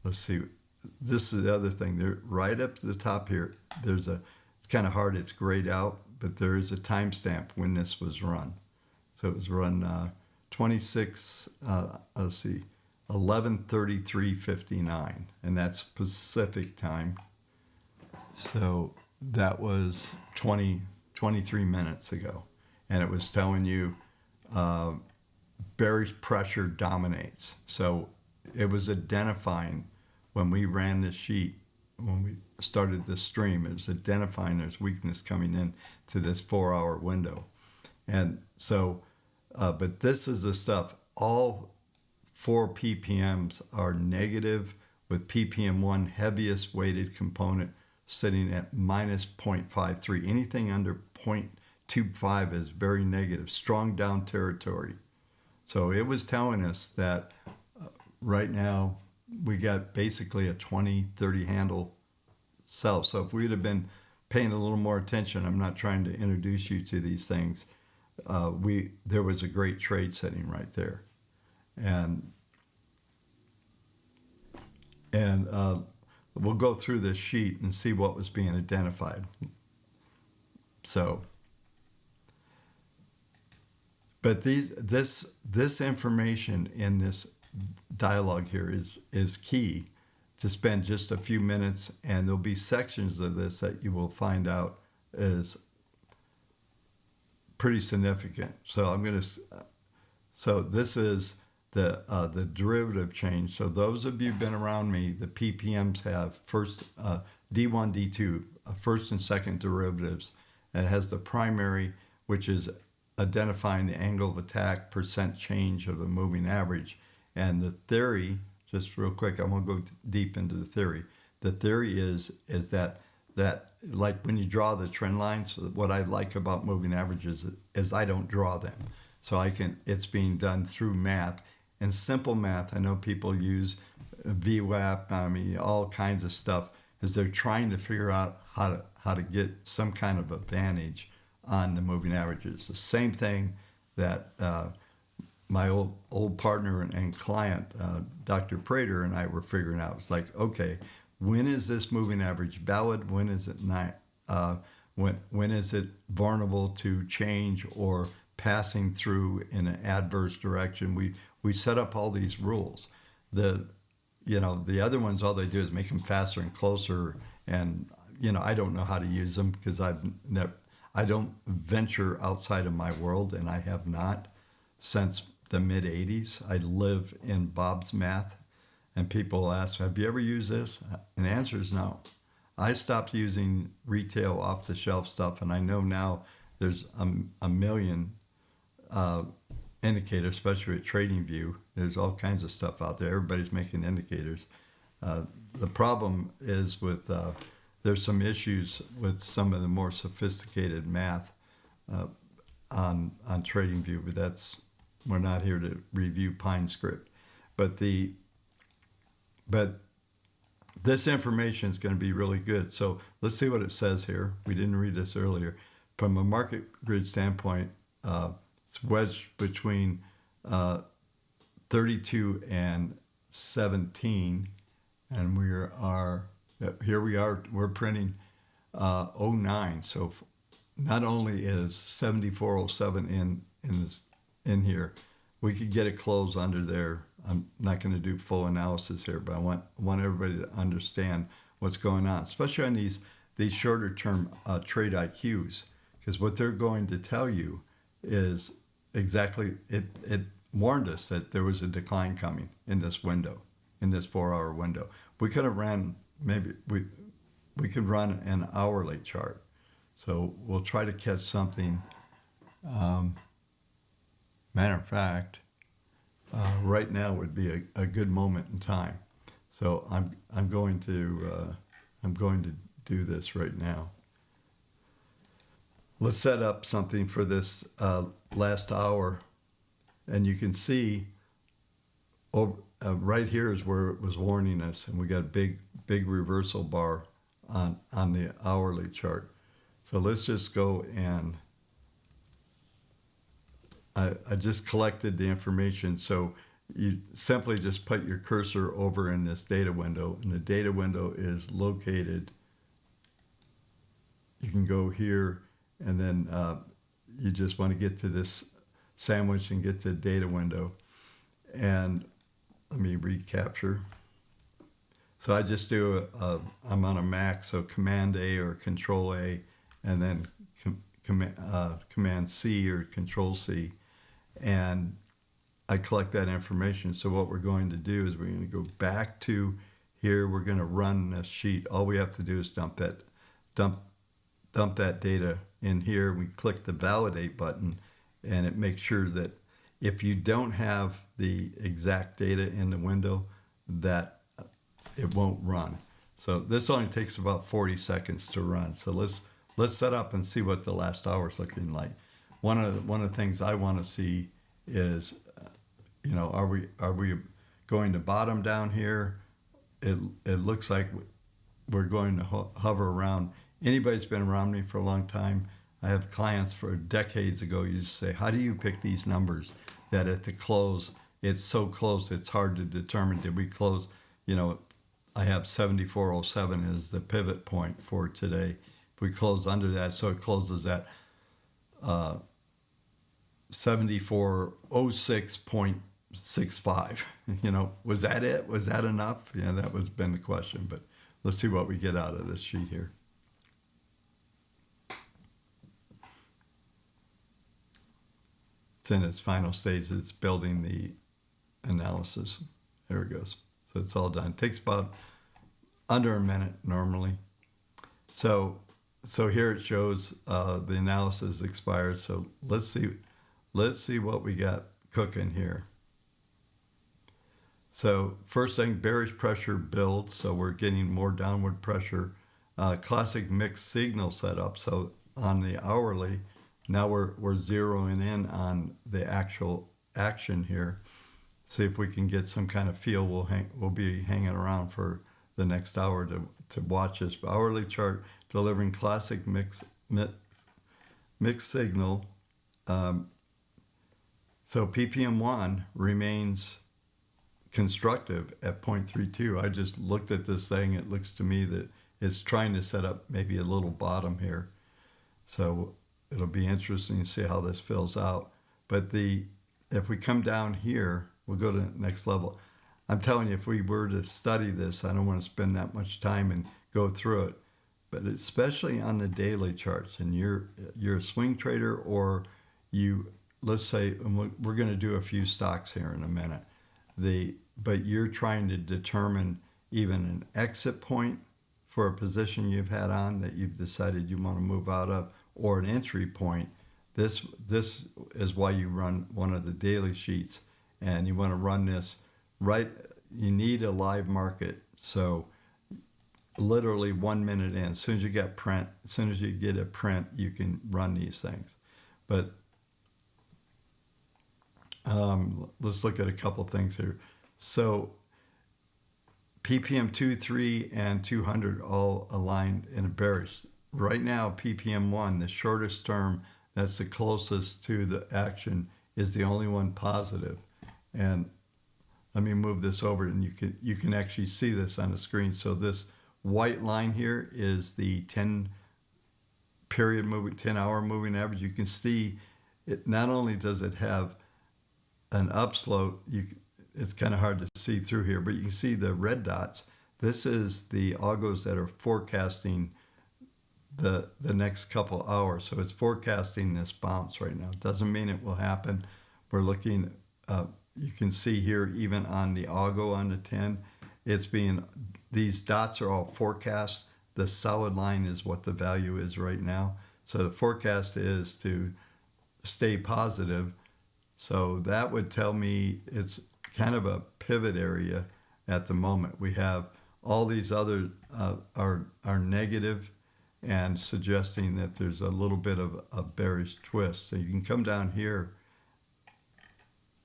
Let's see. This is the other thing. There, right up to the top here, it's kind of hard. It's grayed out, but there is a timestamp when this was run. So it was run 11:33:59, and that's Pacific time. So that was 23 minutes ago, and it was telling you bearish pressure dominates. So it was identifying, when we ran this sheet, when we started this stream, it was identifying there's weakness coming in to this 4-hour window. And so, but this is the stuff, all 4 PPMs are negative, with PPM 1 heaviest weighted component sitting at minus 0.53. Anything under 0.25 is very negative, strong down territory. So it was telling us that right now we got basically a 20-30 handle sell. So if we'd have been paying a little more attention, I'm not trying to introduce you to these things, there was a great trade sitting right there. And we'll go through this sheet and see what was being identified. So, but this information in this dialogue here is key to spend just a few minutes, and there'll be sections of this that you will find out is pretty significant. So so this is the derivative change. So those of you who've been around me, the PPMs have first D1, D2, first and second derivatives. And it has the primary, which is identifying the angle of attack, percent change of the moving average. And the theory, just real quick, I won't go deep into the theory. The theory is that like when you draw the trend lines, what I like about moving averages is I don't draw them. So it's being done through math. And simple math, I know people use VWAP, all kinds of stuff, is they're trying to figure out how to get some kind of advantage on the moving averages. The same thing that my old partner and client, Dr. Prater, and I were figuring out. It's like, okay, when is this moving average valid? When is it not? When is it vulnerable to change or passing through in an adverse direction? We set up all these rules. The other ones, all they do is make them faster and closer. And I don't know how to use them because I don't venture outside of my world, and I have not since the mid '80s. I live in Bob's math, and people ask, "Have you ever used this?" And the answer is no. I stopped using retail off-the-shelf stuff, and I know now there's a million indicators, especially at TradingView. There's all kinds of stuff out there. Everybody's making indicators. The problem is with there's some issues with some of the more sophisticated math on TradingView, but we're not here to review Pine Script. But this information is going to be really good. So let's see what it says here. We didn't read this earlier. From a MarketGrid standpoint, it's wedged between 32 and 17, and we're printing 09. So not only is 7407 in here, we could get a close under there. I'm not going to do full analysis here, but I want everybody to understand what's going on, especially on these shorter term trade IQs, because what they're going to tell you is exactly, it warned us that there was a decline coming in this window, in this 4-hour window. We could have ran, maybe we could run an hourly chart. So we'll try to catch something. Matter of fact, right now would be a good moment in time. So I'm going to do this right now. Let's set up something for this last hour, and you can see right here is where it was warning us, and we got a big reversal bar on the hourly chart. So let's just go and I just collected the information. So you simply just put your cursor over in this data window, and the data window is located. You can go here, and then you just want to get to this sandwich and get to the data window. And let me recapture. So I just do I'm on a Mac, so Command A or Control A, and then Command C or Control C, and I collect that information. So what we're going to do is we're going to go back to here. We're going to run this sheet. All we have to do is dump that data in here. We click the validate button, and it makes sure that if you don't have the exact data in the window, that it won't run. So this only takes about 40 seconds to run. So let's set up and see what the last hour is looking like. One of the things I want to see is, are we going to bottom down here? It looks like we're going to hover around. Anybody's been around me for a long time. I have clients for decades ago used to say, how do you pick these numbers that at the close, it's so close, it's hard to determine, did we close? I have 7407 as the pivot point for today. If we close under that, so it closes at 7406.65. Was that it? Was that enough? Yeah, that was been the question, but let's see what we get out of this sheet here. It's in its final stage. It's building the analysis. There it goes. So it's all done. It takes about under a minute normally. So here it shows the analysis expires. So let's see what we got cooking here. So first thing, bearish pressure builds. So we're getting more downward pressure. Classic mixed signal setup. So on the hourly, now we're zeroing in on the actual action here. See if we can get some kind of feel. We'll be hanging around for the next hour to watch this hourly chart delivering classic mixed signal. So PPM1 remains constructive at 0.32. I just looked at this thing. It looks to me that it's trying to set up maybe a little bottom here. So it'll be interesting to see how this fills out. But if we come down here, we'll go to the next level. I'm telling you, if we were to study this, I don't want to spend that much time and go through it. But especially on the daily charts, and you're a swing trader, or let's say, and we're going to do a few stocks here in a minute. But you're trying to determine even an exit point for a position you've had on that you've decided you want to move out of, or an entry point. This is why you run one of the daily sheets, and you want to run this right. You need a live market, so literally 1 minute in. As soon as you get a print, you can run these things. But let's look at a couple things here. So PPM 2, 3, and 200 all aligned in a bearish. Right now, PPM 1, the shortest term, that's the closest to the action, is the only one positive. And let me move this over, and you can actually see this on the screen. So this white line here is the 10-hour moving average. You can see it. Not only does it have an upslope, it's kind of hard to see through here, but you can see the red dots. This is the algos that are forecasting the next couple hours. So it's forecasting this bounce right now. It doesn't mean it will happen. We're looking, you can see here, even on the algo on the 10, these dots are all forecasts. The solid line is what the value is right now. So the forecast is to stay positive. So that would tell me it's kind of a pivot area at the moment. We have all these others are negative and suggesting that there's a little bit of a bearish twist. So you can come down here.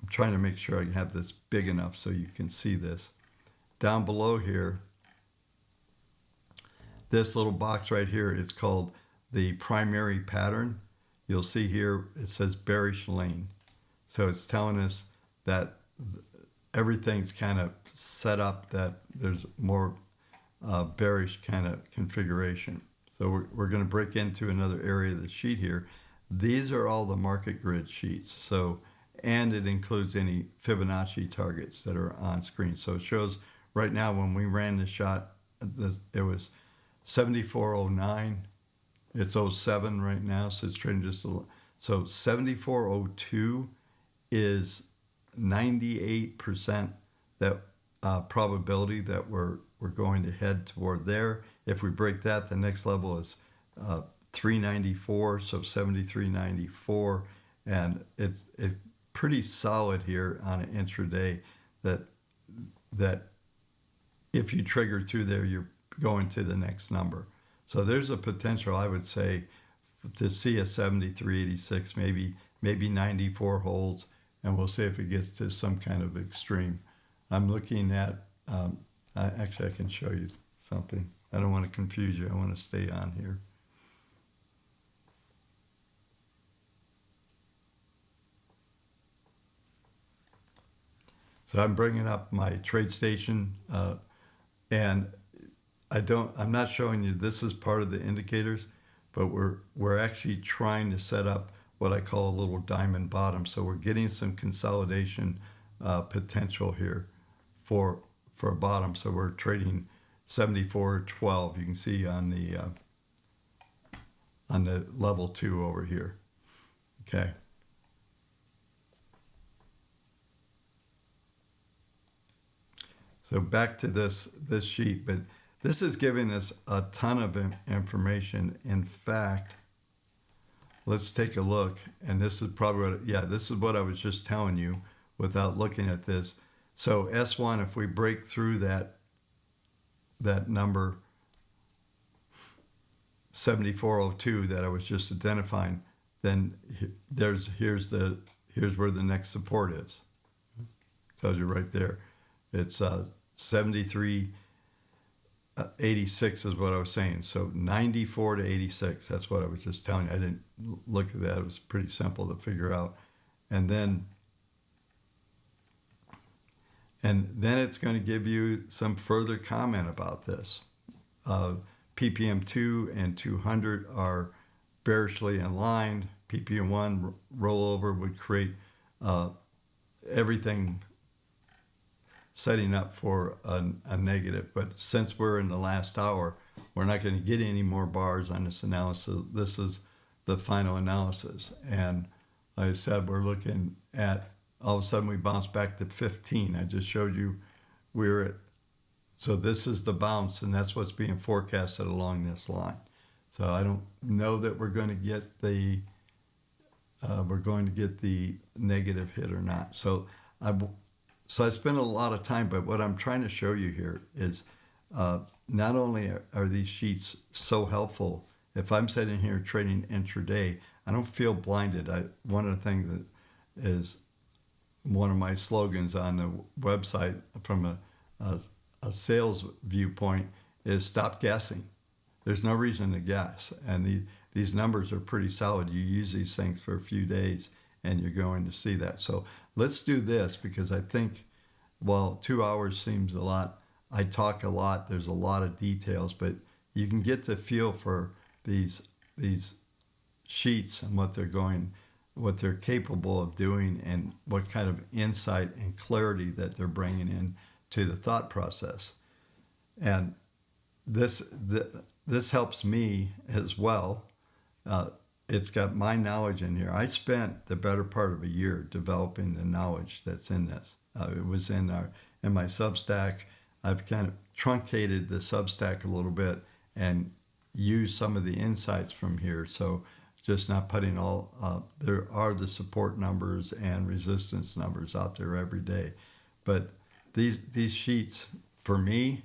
I'm trying to make sure I have this big enough so you can see this. Down below here, this little box right here is called the primary pattern. You'll see here it says bearish lane. So it's telling us that everything's kind of set up, that there's more bearish kind of configuration. So we're going to break into another area of the sheet here. These are all the MarketGrid sheets. So, and it includes any Fibonacci targets that are on screen. So it shows right now when we ran the shot, it was 7409. It's 07 right now, so it's trading just a little. So 7402 is 98% that probability that we're going to head toward there. If we break that, the next level is 394, so 7394, and it's pretty solid here on an intraday that if you trigger through there, you're going to the next number. So there's a potential, I would say, to see a 73.86, maybe 94 holds, and we'll see if it gets to some kind of extreme. I'm looking at, actually I can show you something. I don't want to confuse you. I want to stay on here. So I'm bringing up my TradeStation, and I'm not showing you this is part of the indicators, but we're actually trying to set up what I call a little diamond bottom. So we're getting some consolidation potential here for a bottom. So we're trading 74.12. You can see on the level 2 over here. Okay. So back to this sheet, but this is giving us a ton of information. In fact, let's take a look, and this is probably this is what I was just telling you without looking at this. So S1, if we break through that number 7402 that I was just identifying, then here's where the next support is. Tells you right there. It's 73.86 is what I was saying. So 94 to 86. That's what I was just telling you. I didn't look at that. It was pretty simple to figure out. And then And then it's going to give you some further comment about this. PPM 2 and 200 are bearishly aligned. PPM 1 rollover would create everything setting up for a negative. But since we're in the last hour, we're not going to get any more bars on this analysis. This is the final analysis. And like I said, we're looking at, all of a sudden we bounce back to 15. I just showed you we're at, so this is the bounce, and that's what's being forecasted along this line. So I don't know that we're going to get the negative hit or not. So I spent a lot of time, but what I'm trying to show you here is not only are these sheets so helpful, if I'm sitting here trading intraday, I don't feel blinded. One of the things that is one of my slogans on the website from a sales viewpoint is stop guessing. There's no reason to guess. And these numbers are pretty solid. You use these things for a few days and you're going to see that. So let's do this, because I think, while 2 hours seems a lot, I talk a lot, there's a lot of details, but you can get the feel for these sheets and what they're capable of doing, and what kind of insight and clarity that they're bringing in to the thought process. And this helps me as well. It's got my knowledge in here. I spent the better part of a year developing the knowledge that's in this. It was in my Substack. I've kind of truncated the Substack a little bit and used some of the insights from here. So just not putting all, there are the support numbers and resistance numbers out there every day. But these sheets, for me,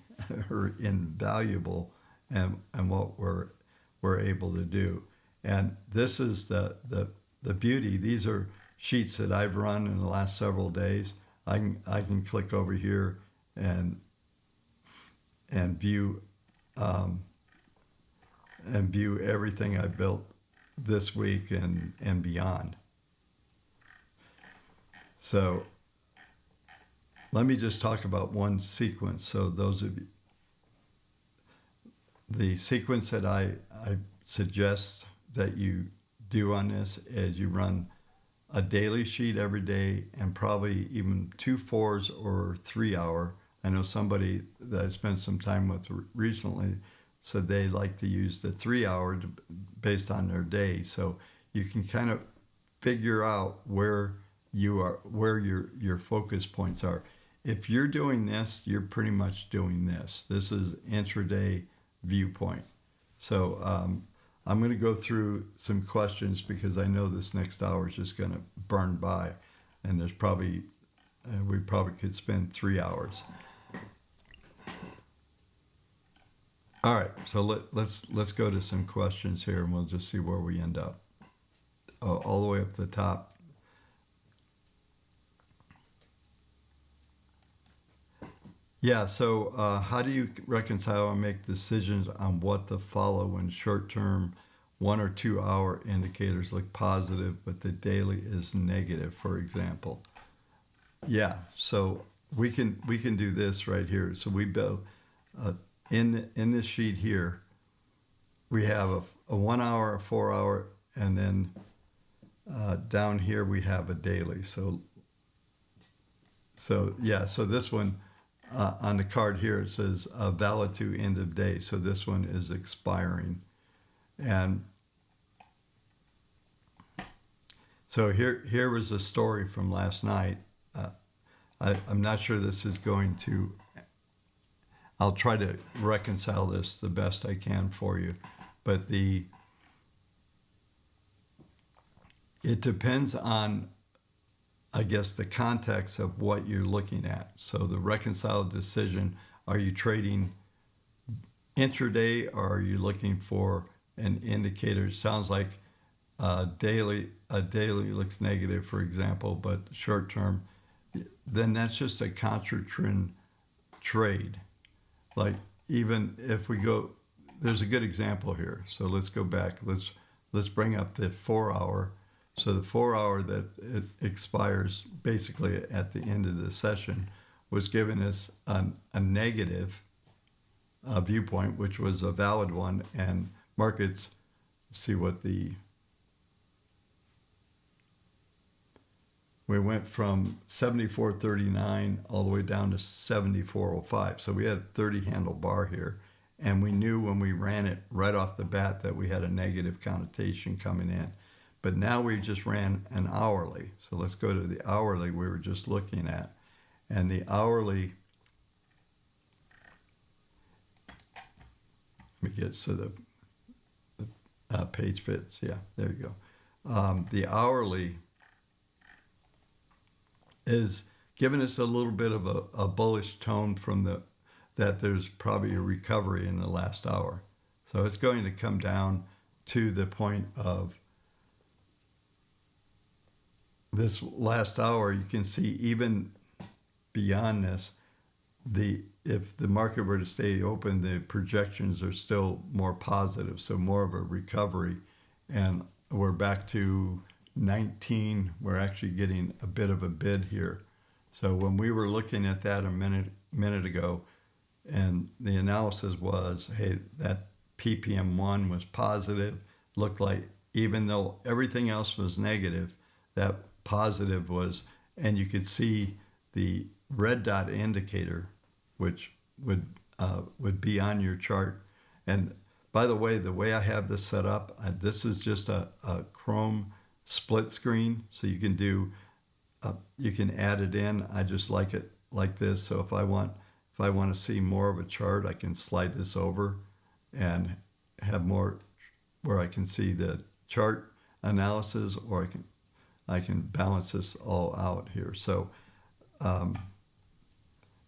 are invaluable, and what we're able to do. And this is the beauty. These are sheets that I've run in the last several days. I can click over here and view everything I built this week and beyond. So let me just talk about one sequence. So those of you, the sequence that I suggest that you do on this is you run a daily sheet every day, and probably even 2 4s or 3 hour. I know somebody that I spent some time with recently said they like to use the 3 hour based on their day. So you can kind of figure out where you are, where your focus points are. If you're doing this, you're pretty much doing this. This is intraday viewpoint. So I'm going to go through some questions, because I know this next hour is just going to burn by, and there's probably we probably could spend 3 hours. All right, so let's go to some questions here, and we'll just see where we end up. All the way up the top. Yeah, so how do you reconcile and make decisions on what to follow when short-term 1 or 2 hour indicators look positive, but the daily is negative, for example? Yeah, so we can do this right here. So we build in this sheet here, we have a 1 hour, a 4 hour, and then down here we have a daily. So yeah, so this one. On the card here, it says valid to end of day. So this one is expiring. And so here was a story from last night. I'm not sure this is going to, I'll try to reconcile this the best I can for you. But it depends on, I guess, the context of what you're looking at. So the reconciled decision, are you trading intraday, or are you looking for an indicator? It sounds like a daily looks negative, for example, but short term, then that's just a contra-trend trade. Like, even if we go, there's a good example here. So let's go back. Let's bring up the 4 hour. So the 4 hour that it expires basically at the end of the session was giving us a negative viewpoint, which was a valid one, and markets, see what we went from 74.39 all the way down to 74.05. So we had a 30 handle bar here. And we knew when we ran it right off the bat that we had a negative connotation coming in. But now we just ran an hourly. So let's go to the hourly we were just looking at. And the hourly, let me get so the page fits. Yeah, there you go. The hourly is giving us a little bit of a bullish tone from that there's probably a recovery in the last hour. So it's going to come down to the point of this last hour. You can see even beyond this, if the market were to stay open, the projections are still more positive, so more of a recovery. And we're back to 19, we're actually getting a bit of a bid here. So when we were looking at that a minute ago, and the analysis was, hey, that PPM1 was positive, looked like even though everything else was negative, that positive was, and you could see the red dot indicator, which would be on your chart. And by the way I have this set up, this is just a Chrome split screen, so you can do you can add it in. I just like it like this. So if I want to see more of a chart, I can slide this over and have more where I can see the chart analysis, or I can balance this all out here. So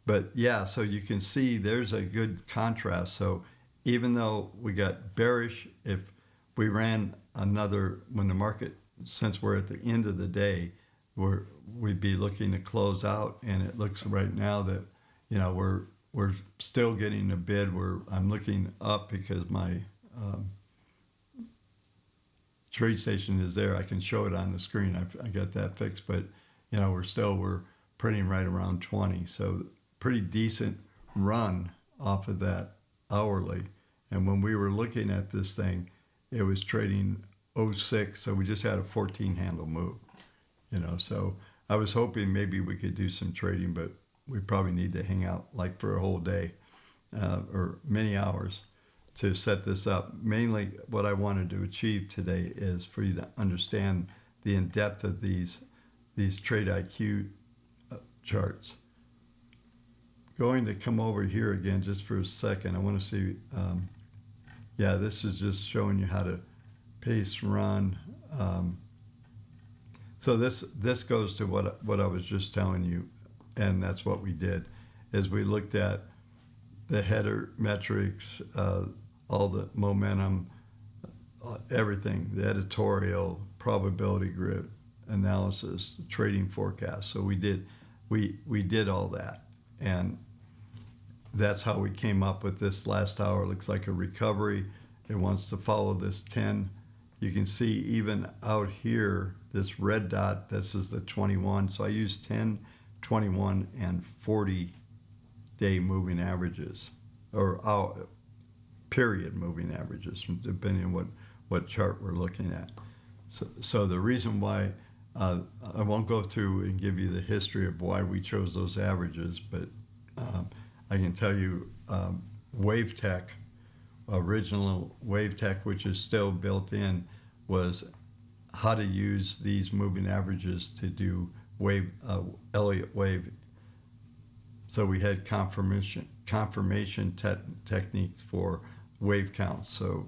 but yeah, so you can see there's a good contrast. So even though we got bearish, if we ran another, when the market, since we're at the end of the day, we'd be looking to close out, and it looks right now that, you know, we're still getting a bid where I'm looking up because my trade station is there. I can show it on the screen. I got that fixed, but you know, we're printing right around 20. So pretty decent run off of that hourly. And when we were looking at this thing, it was trading 06, so we just had a 14 handle move, you know. So I was hoping maybe we could do some trading, but we probably need to hang out like for a whole day or many hours to set this up. Mainly what I wanted to achieve today is for you to understand the in-depth of these TradeIQ charts. Going to come over here again just for a second. I want to see, yeah, this is just showing you how to pace run. So this goes to what I was just telling you, and that's what we did, is we looked at the header metrics, all the momentum, everything, the editorial, probability grid analysis, trading forecast. So we did all that, and that's how we came up with this last hour. Looks like a recovery. It wants to follow this 10. You can see even out here, this red dot, this is the 21. So I use 10, 21, and 40-day moving averages, or period moving averages, depending on what chart we're looking at. So the reason why, I won't go through and give you the history of why we chose those averages, but I can tell you WaveTech, original WaveTech, which is still built in, was how to use these moving averages to do Elliott wave. So we had confirmation techniques for wave counts. So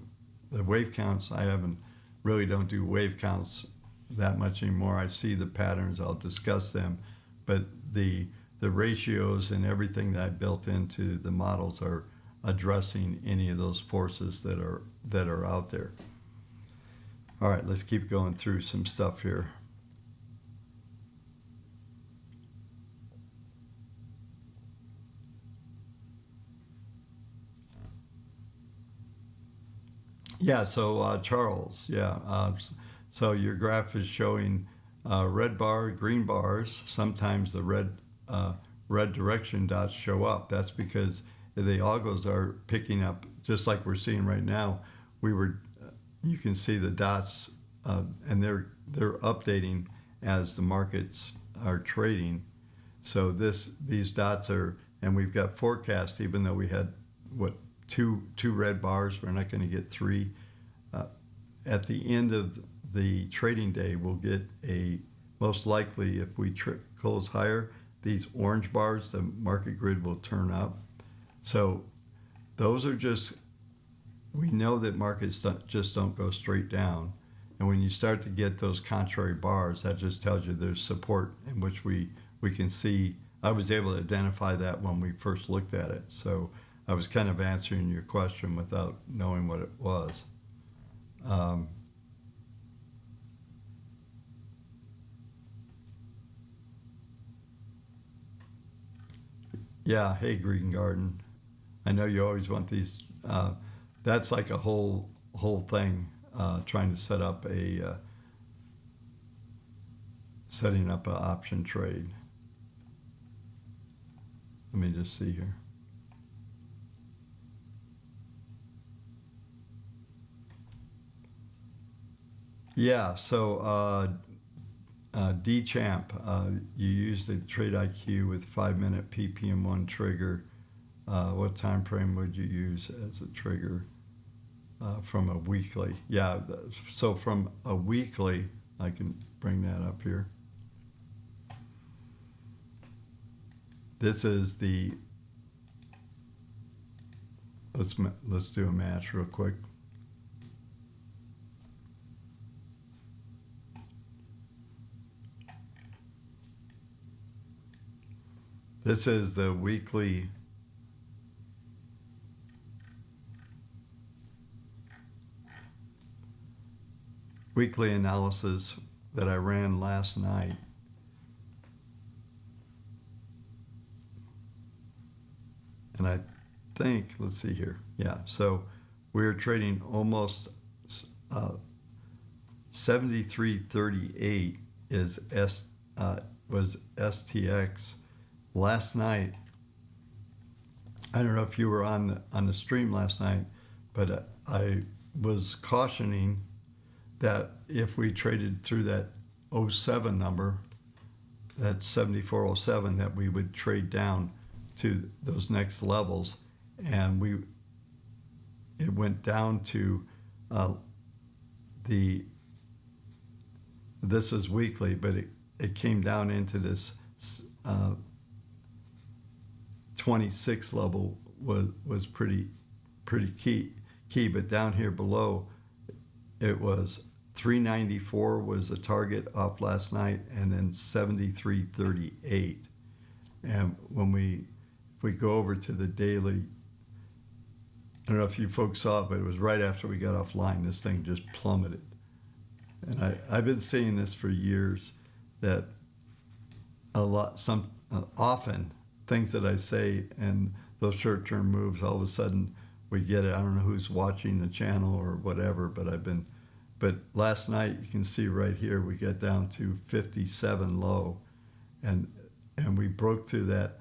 the wave counts, don't do wave counts that much anymore. I see the patterns, I'll discuss them, but the ratios and everything that I built into the models are addressing any of those forces that are out there. All right, let's keep going through some stuff here. Yeah, so Charles, yeah. So your graph is showing red bar, green bars. Sometimes the red direction dots show up. That's because the algos are picking up, just like we're seeing right now. You can see the dots, and they're updating as the markets are trading. So these dots are, and we've got forecast, even though we had two red bars, we're not going to get three. At the end of the trading day, we'll get most likely, if we close higher, these orange bars, the market grid will turn up. So those are just, we know that markets just don't go straight down. And when you start to get those contrary bars, that just tells you there's support in which we can see. I was able to identify that when we first looked at it. So I was kind of answering your question without knowing what it was. Yeah, hey, Green Garden. I know you always want these. That's like a whole thing, trying to setting up an option trade. Let me just see here. Yeah, so D-Champ, you use the TradeIQ with 5-minute PPM1 trigger. What time frame would you use as a trigger from a weekly? Yeah, so from a weekly, I can bring that up here. This is the, let's do a match real quick. This is the weekly analysis that I ran last night. And I think, let's see here. Yeah, so we're trading almost 73.38 was STX. Last night, I don't know if you were on the stream last night, but I was cautioning that if we traded through that 07 number, that 7407, that we would trade down to those next levels, and it went down to this is weekly, but it came down into this 26 level was pretty key, but down here below, it was 394 was the target off last night, and then 73.38. And if we go over to the daily, I don't know if you folks saw it, but it was right after we got offline, this thing just plummeted. And I've been seeing this for years, that often things that I say and those short-term moves, all of a sudden we get it. I don't know who's watching the channel or whatever, but last night you can see right here we get down to 57 low, and we broke through that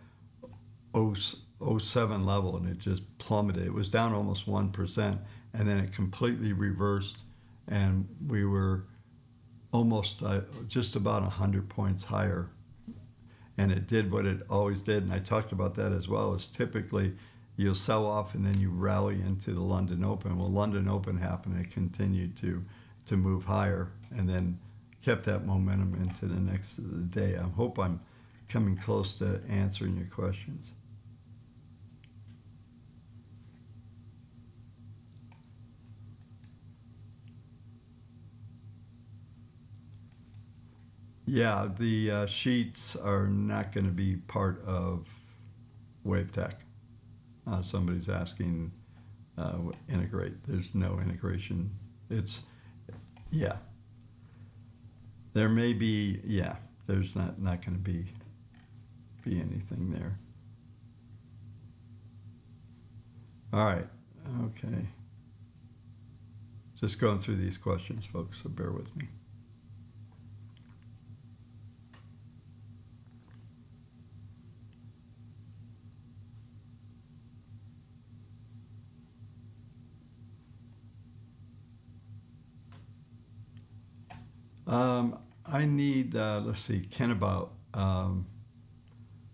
07 level, and it just plummeted. It was down almost 1%, and then it completely reversed, and we were almost just about 100 points higher. And it did what it always did, and I talked about that as well, is typically you'll sell off and then you rally into the London Open. Well, London Open happened, it continued to move higher, and then kept that momentum into the next day. I hope I'm coming close to answering your questions. Yeah, the sheets are not going to be part of WaveTech. Somebody's asking, integrate. There's no integration. Yeah. There may be, yeah, there's not going to be anything there. All right, okay. Just going through these questions, folks, so bear with me. I need, let's see, Ken about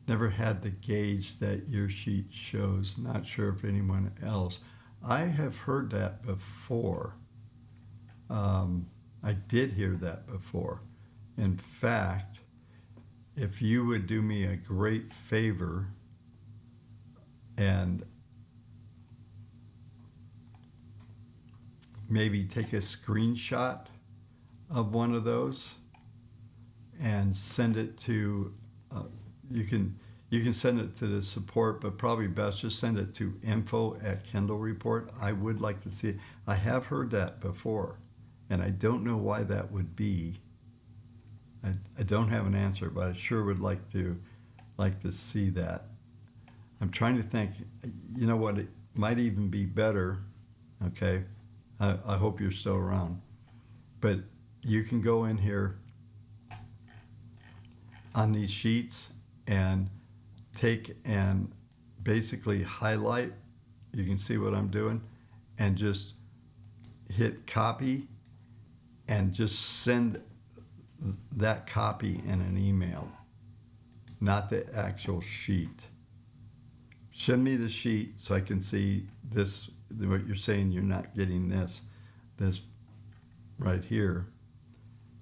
never had the gauge that your sheet shows. Not sure if anyone else. I have heard that before. I did hear that before. In fact, if you would do me a great favor and maybe take a screenshot of one of those and send it to, you can send it to the support, but probably best just send it to info@Kendall Report. I would like to see it. I have heard that before, and I don't know why that would be. I don't have an answer, but I sure would like to see that. I'm trying to think. You know what? It might even be better. Okay, I hope you're still around, but you can go in here on these sheets and take and basically highlight. You can see what I'm doing, and just hit copy and just send that copy in an email, not the actual sheet. Send me the sheet so I can see this, what you're saying. You're not getting this right here.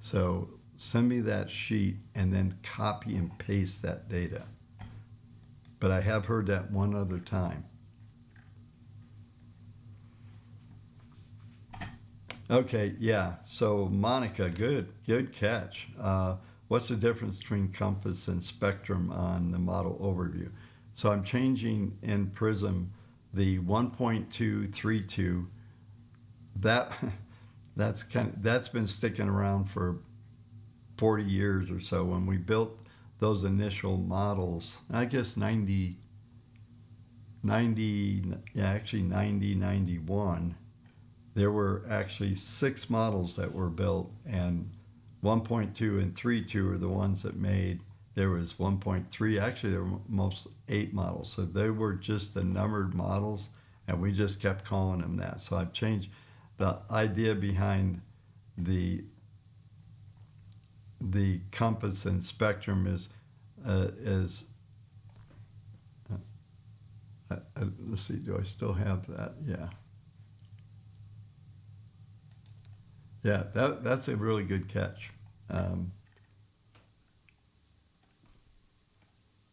So send me that sheet and then copy and paste that data. But I have heard that one other time. Okay, yeah. So Monica, good catch. What's the difference between compass and spectrum on the model overview? So I'm changing in Prism the 1.232. That's been sticking around for 40 years or so. When we built those initial models, I guess 90, 91, there were actually 6 models that were built, and 1.2 and 3.2 are the ones that made. There was 1.3, actually there were most 8 models. So they were just the numbered models, and we just kept calling them that. So I've changed the idea behind the compass and spectrum is let's see, do I still have that? Yeah, that's a really good catch.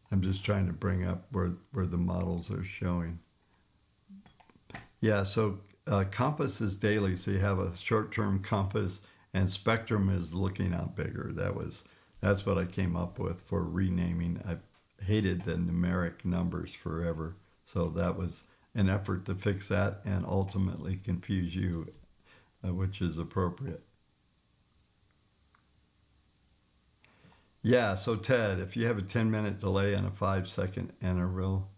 I'm just trying to bring up where the models are showing. Yeah, so compass is daily, so you have a short-term compass, and spectrum is looking out bigger. That's what I came up with for renaming. I hated the numeric numbers forever, so that was an effort to fix that and ultimately confuse you, which is appropriate. Yeah, so Ted, if you have a 10-minute delay and a 5-second interval,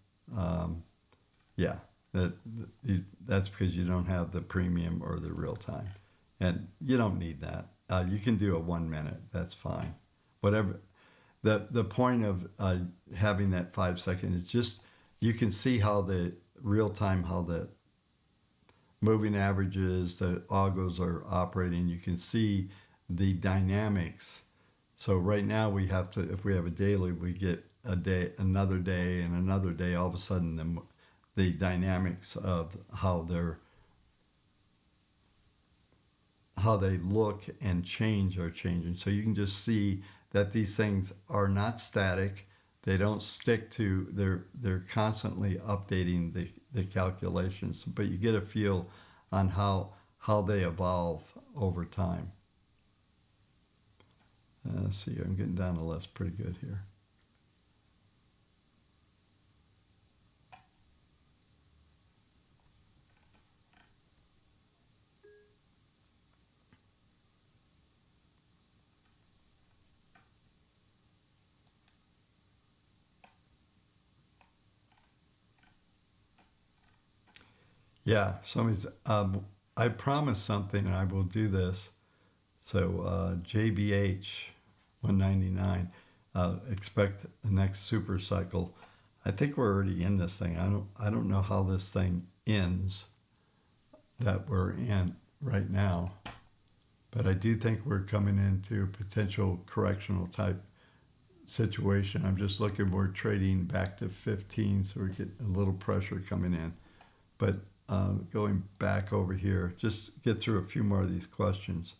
yeah, that's because you don't have the premium or the real time. And you don't need that. You can do a 1 minute, that's fine. Whatever. The point of having that 5-second is just, you can see how the real time, how the moving averages, the algos are operating. You can see the dynamics. So right now we have to, if we have a daily, we get a day, another day, and another day. All of a sudden, the dynamics of how they look and change are changing. So you can just see that these things are not static. They don't stick to, they're constantly updating the calculations, but you get a feel on how they evolve over time. Let's see, I'm getting down the list pretty good here. Yeah, somebody's, I promised something and I will do this. So JBH 199, expect the next super cycle. I think we're already in this thing. I don't know how this thing ends that we're in right now. But I do think we're coming into a potential correctional type situation. I'm just looking, we're trading back to 15, so we're getting a little pressure coming in. But going back over here, just get through a few more of these questions.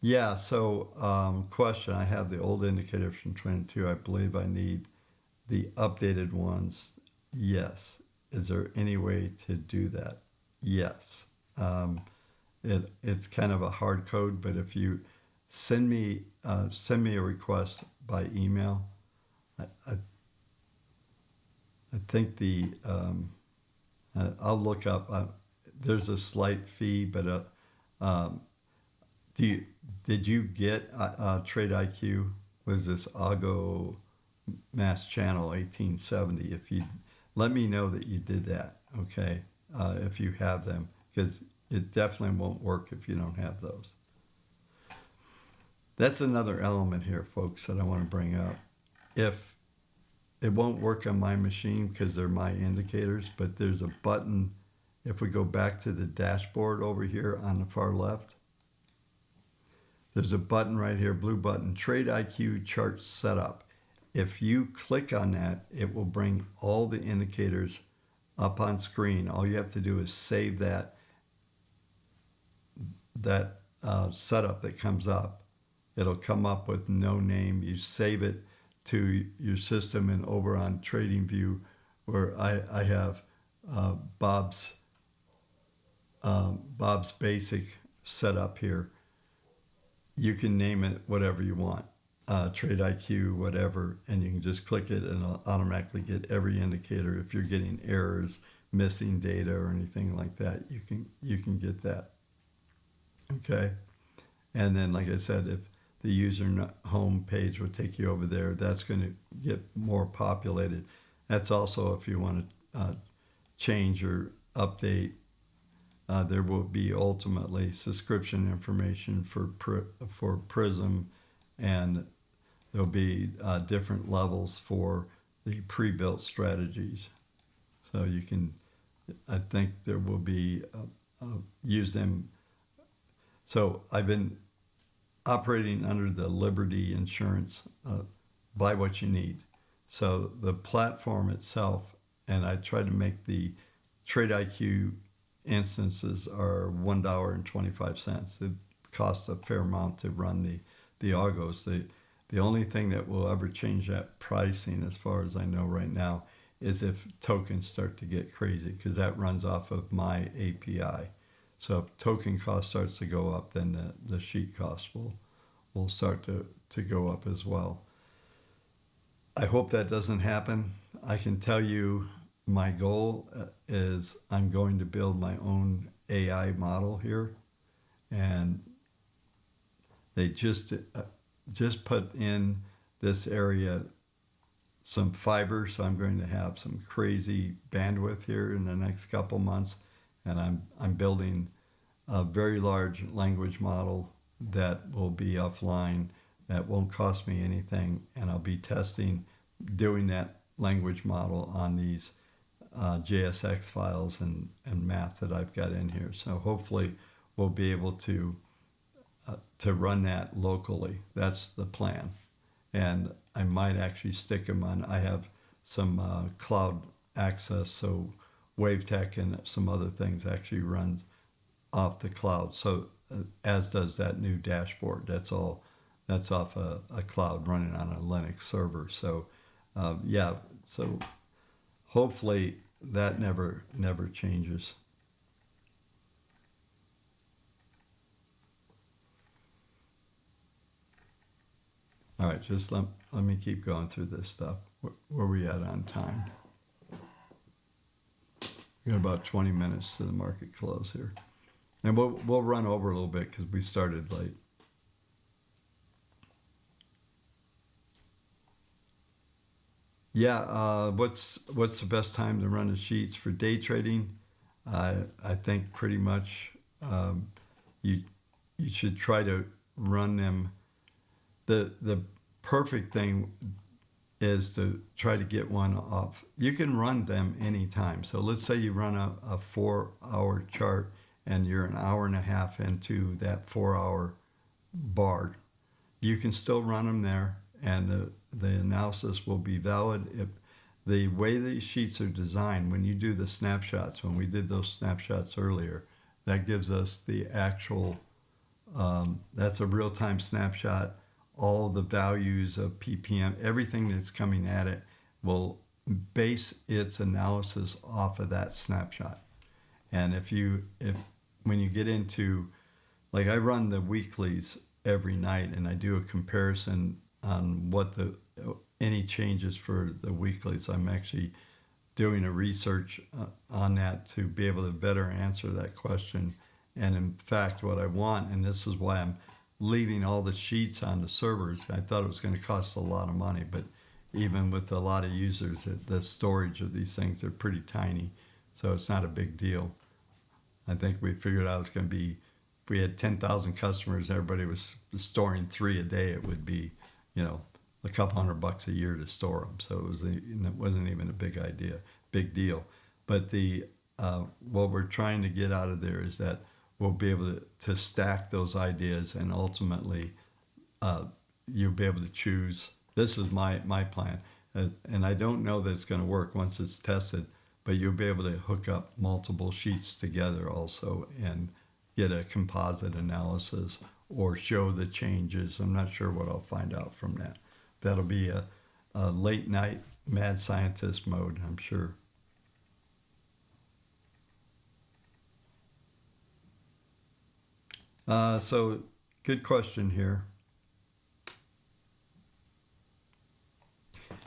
Yeah, so question, I have the old indicators from 22. I believe I need the updated ones. Yes. Is there any way to do that? Yes. It's kind of a hard code, but if you send me a request by email, I think I'll look up. There's a slight fee, but did you get TradeIQ? Was this Augo Mass Channel 1870? If you let me know that you did that, okay? If you have them, because it definitely won't work if you don't have those. That's another element here, folks, that I want to bring up. If it won't work on my machine because they're my indicators, but there's a button. If we go back to the dashboard over here on the far left, there's a button right here, blue button, TradeIQ Chart Setup. If you click on that, it will bring all the indicators up on screen. All you have to do is save that setup that comes up. It'll come up with no name. You save it to your system, and over on TradingView, where I have Bob's basic setup here. You can name it whatever you want, TradeIQ, whatever, and you can just click it and it'll automatically get every indicator. If you're getting errors, missing data, or anything like that, you can get that. Okay, and then, like I said, if the user home page will take you over there, that's going to get more populated. That's also if you want to change or update. There will be ultimately subscription information for Prism, and there'll be different levels for the pre-built strategies. So you can, I think there will be, use them. So I've been operating under the Liberty insurance, buy what you need. So the platform itself, and I tried to make the TradeIQ instances are $1.25. It costs a fair amount to run the Augos. The only thing that will ever change that pricing, as far as I know right now, is if tokens start to get crazy, because that runs off of my API. So if token cost starts to go up, then the sheet cost will start to go up as well. I hope that doesn't happen. I can tell you my goal is I'm going to build my own AI model here, and they just put in this area some fiber, so I'm going to have some crazy bandwidth here in the next couple months, and I'm building a very large language model that will be offline, that won't cost me anything, and I'll be doing that language model on these JSX files and math that I've got in here. So hopefully we'll be able to run that locally. That's the plan. And I might actually stick them on. I have some cloud access, so WaveTech and some other things actually run off the cloud. So as does that new dashboard. That's off a cloud running on a Linux server. So yeah, so hopefully that never changes. All right, just let me keep going through this stuff. Where are we at on time? We got about 20 minutes to the market close here. And we'll run over a little bit because we started late. Yeah, what's the best time to run the sheets for day trading? I think pretty much you should try to run them. The perfect thing is to try to get one off. You can run them anytime. So let's say you run a 4-hour chart and you're an hour and a half into that 4-hour bar, you can still run them there, and the analysis will be valid. If the way these sheets are designed, when you do the snapshots, when we did those snapshots earlier, that gives us the actual, that's a real-time snapshot. All the values of PPM, everything that's coming at it will base its analysis off of that snapshot. And if when you get into, like, I run the weeklies every night, and I do a comparison on what any changes for the weeklies. I'm actually doing a research on that to be able to better answer that question. And in fact, what I want, and this is why I'm leaving all the sheets on the servers. I thought it was going to cost a lot of money, but even with a lot of users, the storage of these things are pretty tiny, so it's not a big deal. I think we figured out it's going to be, if we had 10,000 customers, everybody was storing 3 a day, it would be, a couple $100 a year to it so it wasn't even a big deal. But what we're trying to get out of there is that we'll be able to stack those ideas, and ultimately you'll be able to choose. This is my plan, and I don't know that it's going to work once it's tested, but you'll be able to hook up multiple sheets together also and get a composite analysis or show the changes. I'm not sure what I'll find out from that. That'll be a late night mad scientist mode, I'm sure. So good question here.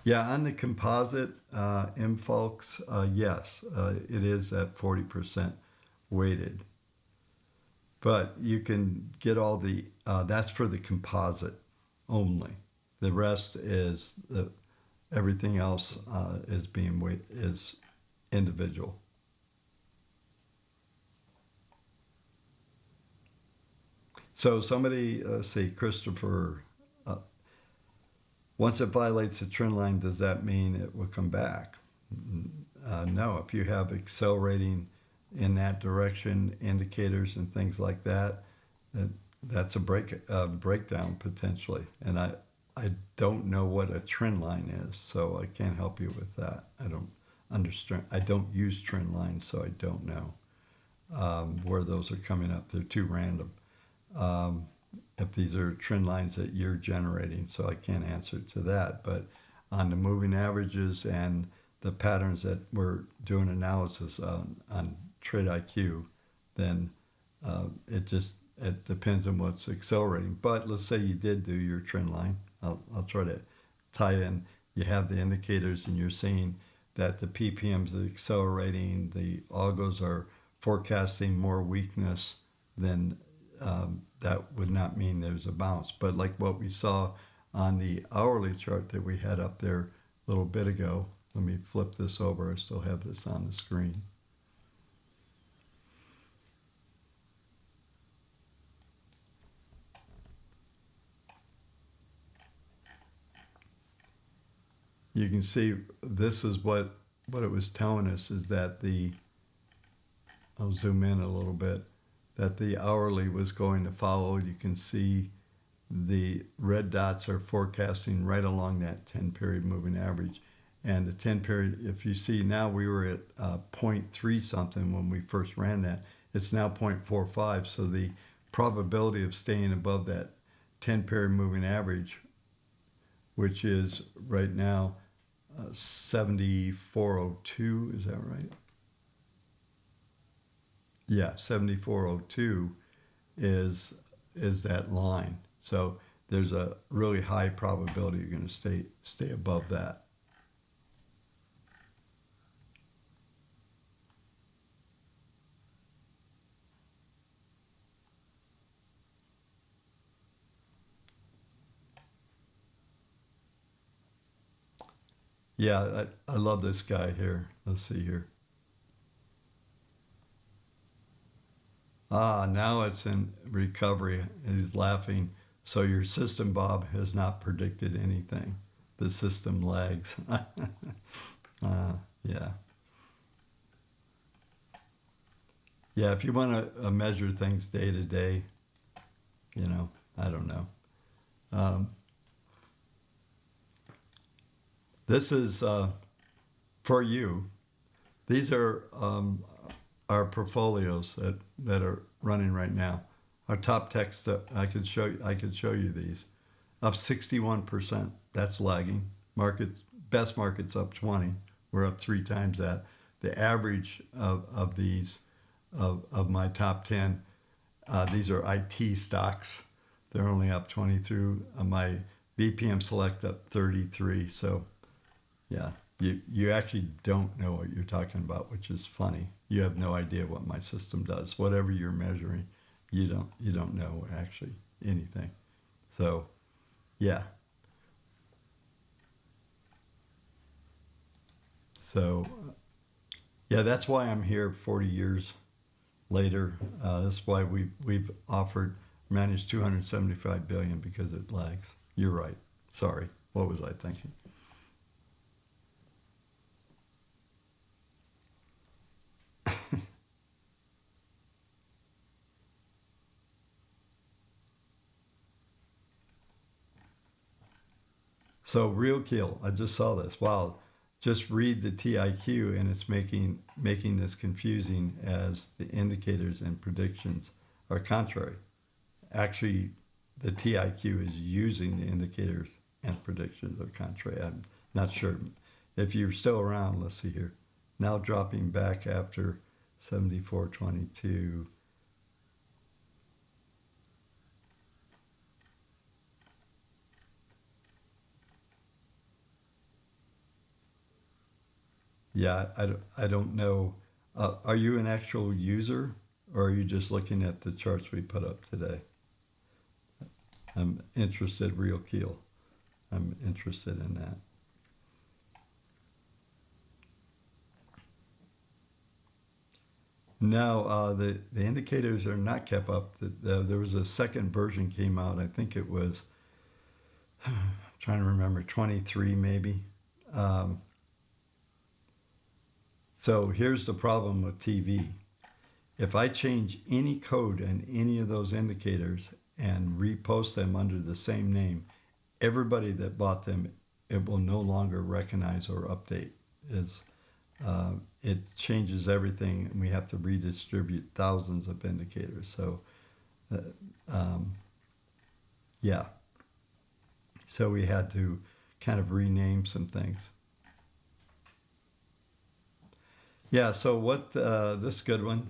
Yeah, on the composite MFolks, yes, it is at 40% weighted. But you can get all that's for the composite only. The rest is, everything else is individual. So somebody, let's see, Christopher, once it violates the trend line, does that mean it will come back? No, if you have accelerating in that direction, indicators and things like that, that's a breakdown potentially. And I don't know what a trend line is, so I can't help you with that. I don't understand. I don't use trend lines, so I don't know where those are coming up. They're too random. If these are trend lines that you're generating, so I can't answer to that. But on the moving averages and the patterns that we're doing analysis on TradeIQ, then it depends on what's accelerating. But let's say you did do your trend line. I'll try to tie in. You have the indicators, and you're seeing that the PPMs are accelerating. The algos are forecasting more weakness, then that would not mean there's a bounce. But like what we saw on the hourly chart that we had up there a little bit ago, let me flip this over. I still have this on the screen. You can see this is what it was telling us, is that I'll zoom in a little bit, that the hourly was going to follow. You can see the red dots are forecasting right along that 10-period moving average. And the 10-period, if you see now, we were at 0.3 something when we first ran that. It's now 0.45, so the probability of staying above that 10-period moving average, which is right now 7402, is that right? Yeah, 7402 is that line. So there's a really high probability you're going to stay above that. Yeah, I love this guy here. Let's see here. Now it's in recovery. He's laughing. So your system, Bob, has not predicted anything. The system lags. Yeah. Yeah, if you want to measure things day to day, I don't know. This is for you. These are our portfolios that are running right now. Our top text, I could show you these, up 61%. That's lagging. Best market's up 20. We're up 3 times that. The average of these of my top 10, these are IT stocks. They're only up 20 through my BPM select up 33. So yeah, you actually don't know what you're talking about, which is funny. You have no idea what my system does. Whatever you're measuring, you don't know actually anything. So yeah. So yeah, that's why I'm here 40 years later. That's why we've managed 275 billion, because it lags. You're right. Sorry. What was I thinking? So real kill. I just saw this. Wow. Just read the TIQ, and it's making this confusing, as the indicators and predictions are contrary. Actually, the TIQ is using the indicators and predictions are contrary. I'm not sure. If you're still around, let's see here. Now dropping back after 74.22. Yeah, I don't know. Are you an actual user, or are you just looking at the charts we put up today? I'm interested, real keel. I'm interested in that. No, the indicators are not kept up. There was a second version came out. I think it was, I'm trying to remember, 23 maybe. So here's the problem with TV. If I change any code in any of those indicators and repost them under the same name, everybody that bought them, it will no longer recognize or update. It changes everything, and we have to redistribute thousands of indicators. So, yeah. So we had to kind of rename some things. Yeah. So what? This is a good one.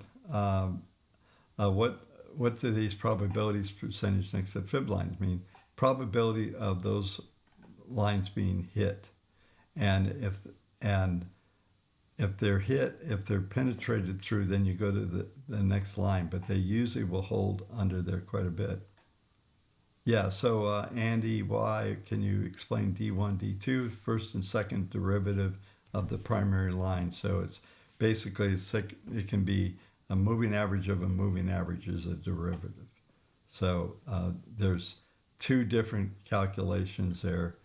What do these probabilities percentage next to fib lines mean? Probability of those lines being hit, and if they're hit, if they're penetrated through, then you go to the next line, but they usually will hold under there quite a bit. Yeah, so Andy Y, can you explain D1, D2, first and second derivative of the primary line? So it's basically, it can be a moving average of a moving average is a derivative. So there's 2 different calculations there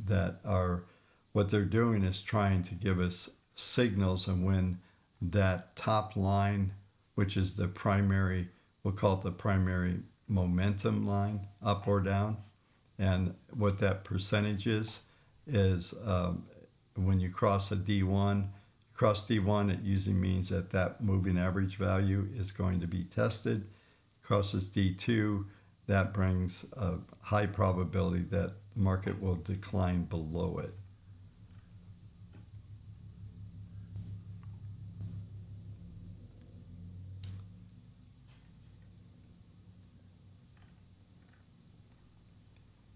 that are, what they're doing is trying to give us signals, and when that top line, which is the primary, we'll call it the primary momentum line, up or down, and what that percentage is when you cross a D1, it usually means that moving average value is going to be tested. Crosses D2, that brings a high probability that the market will decline below it.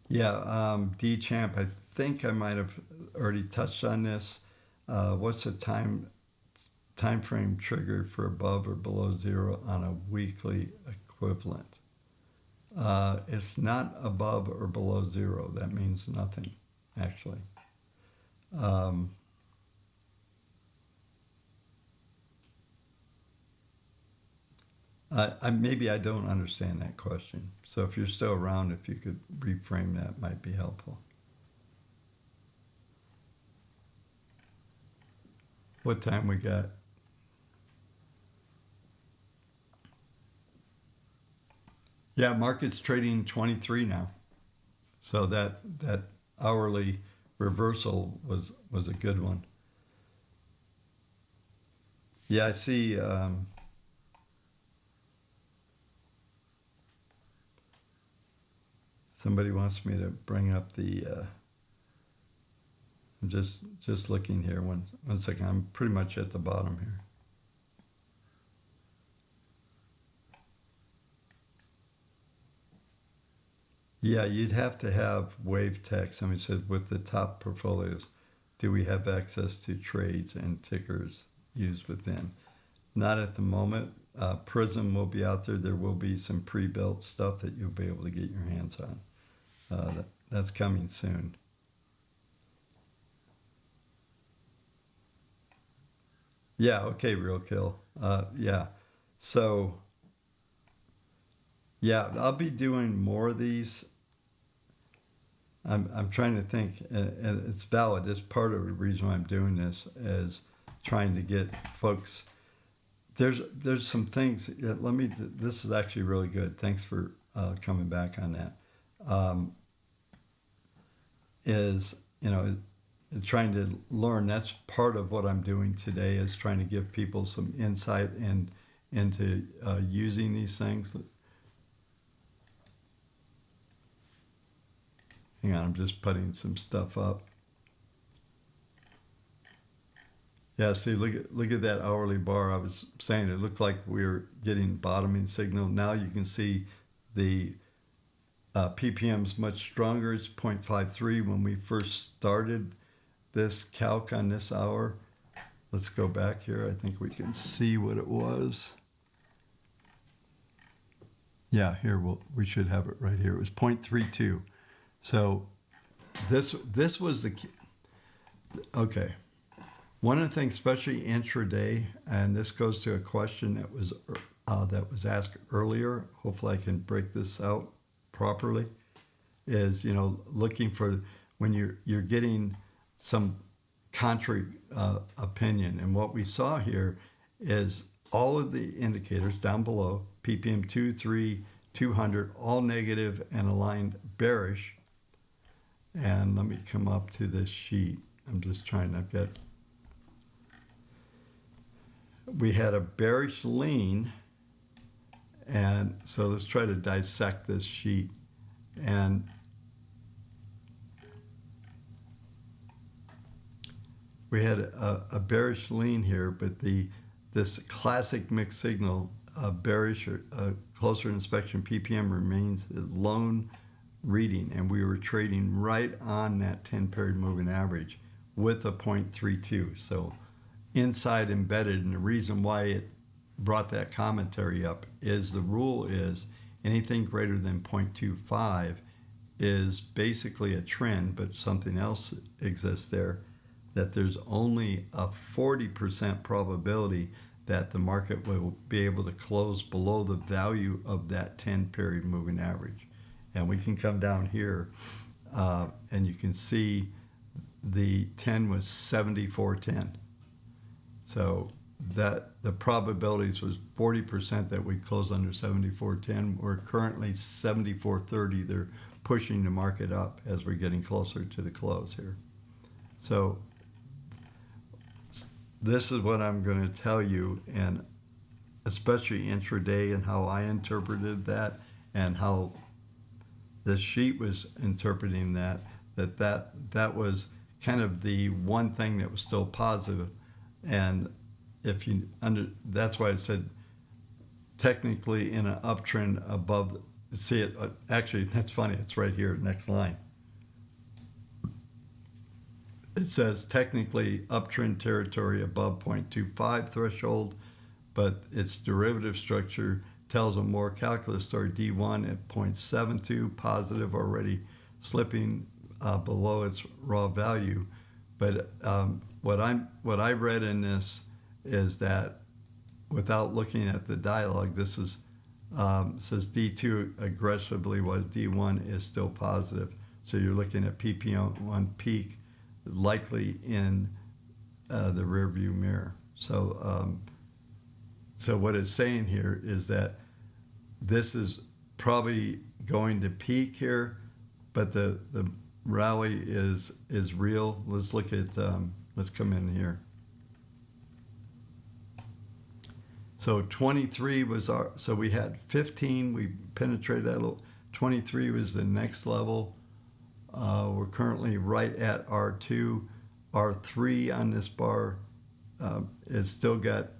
Yeah, D-Champ, I think I might have already touched on this. What's the time frame triggered for above or below 0 on a weekly equivalent? It's not above or below 0. That means nothing, actually. Maybe I don't understand that question. So if you're still around, if you could reframe that, might be helpful. What time we got? Yeah, market's trading 23 now. So that hourly reversal was a good one. Yeah, I see. Somebody wants me to bring up the. I'm just looking here. One second. I'm pretty much at the bottom here. Yeah, you'd have to have WaveTech. Somebody said, with the top portfolios, do we have access to trades and tickers used within? Not at the moment. Prism will be out there. There will be some pre-built stuff that you'll be able to get your hands on. That's coming soon. Yeah, okay, Real Kill. Yeah. So, yeah, I'll be doing more of these. I'm trying to think, and it's valid. It's part of the reason why I'm doing this is trying to get folks. There's some things. This is actually really good. Thanks for coming back on that. Is trying to learn. That's part of what I'm doing today. Is trying to give people some insight into using these things. Hang on, I'm just putting some stuff up. Yeah, see, look at that hourly bar. I was saying it looked like we were getting bottoming signal. Now you can see the PPM's much stronger. It's 0.53 when we first started this calc on this hour. Let's go back here. I think we can see what it was. Yeah, here we should have it right here. It was 0.32. So this was the key. Okay. One of the things, especially intraday, and this goes to a question that was asked earlier. Hopefully, I can break this out properly. Is looking for when you're getting some contrary opinion, and what we saw here is all of the indicators down below, PPM 2, 3, 200, all negative and aligned bearish. And let me come up to this sheet. I'm just trying to get. We had a bearish lean, and so let's try to dissect this sheet. And we had a bearish lean here, but this classic mixed signal, bearish or closer inspection PPM remains lone reading, and we were trading right on that 10-period moving average with a 0.32. So inside embedded, and the reason why it brought that commentary up is the rule is anything greater than 0.25 is basically a trend, but something else exists there, that there's only a 40% probability that the market will be able to close below the value of that 10-period moving average. And we can come down here and you can see the 10 was 74.10. So that the probabilities was 40% that we'd close under 74.10. We're currently 74.30. They're pushing the market up as we're getting closer to the close here. So this is what I'm going to tell you, and especially intraday and how I interpreted that and how the sheet was interpreting that was kind of the one thing that was still positive. And if you that's why I said technically in an uptrend above, see it, actually that's funny, it's right here, next line. It says technically uptrend territory above 0.25 threshold, but its derivative structure tells a more calculus story. D1 at 0.72 positive, already slipping below its raw value. But what I read in this is that without looking at the dialogue, this is says D2 aggressively while D1 is still positive. So you're looking at PPM1 peak likely in the rearview mirror. So so what it's saying here is that this is probably going to peak here, but the rally is real. Let's look at, let's come in here. So 23 was our, so we had 15, we penetrated that a little. 23 was the next level. We're currently right at R2. R3 on this bar is still got,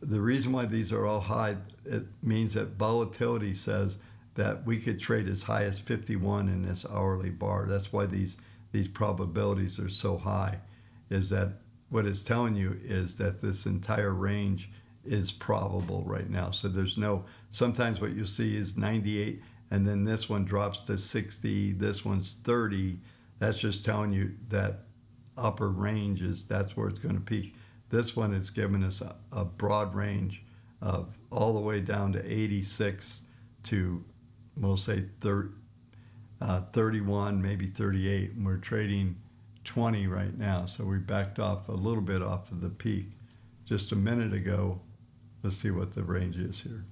the reason why these are all high, it means that volatility says that we could trade as high as 51 in this hourly bar. That's why these probabilities are so high, is that what it's telling you is that this entire range is probable right now. So there's no, sometimes what you'll see is 98, and then this one drops to 60, this one's 30. That's just telling you that upper range is, that's where it's going to peak. This one is giving us a broad range of all the way down to 86 to, we'll say 31, maybe 38. And we're trading 20 right now. So we backed off a little bit off of the peak just a minute ago. Let's see what the range is here.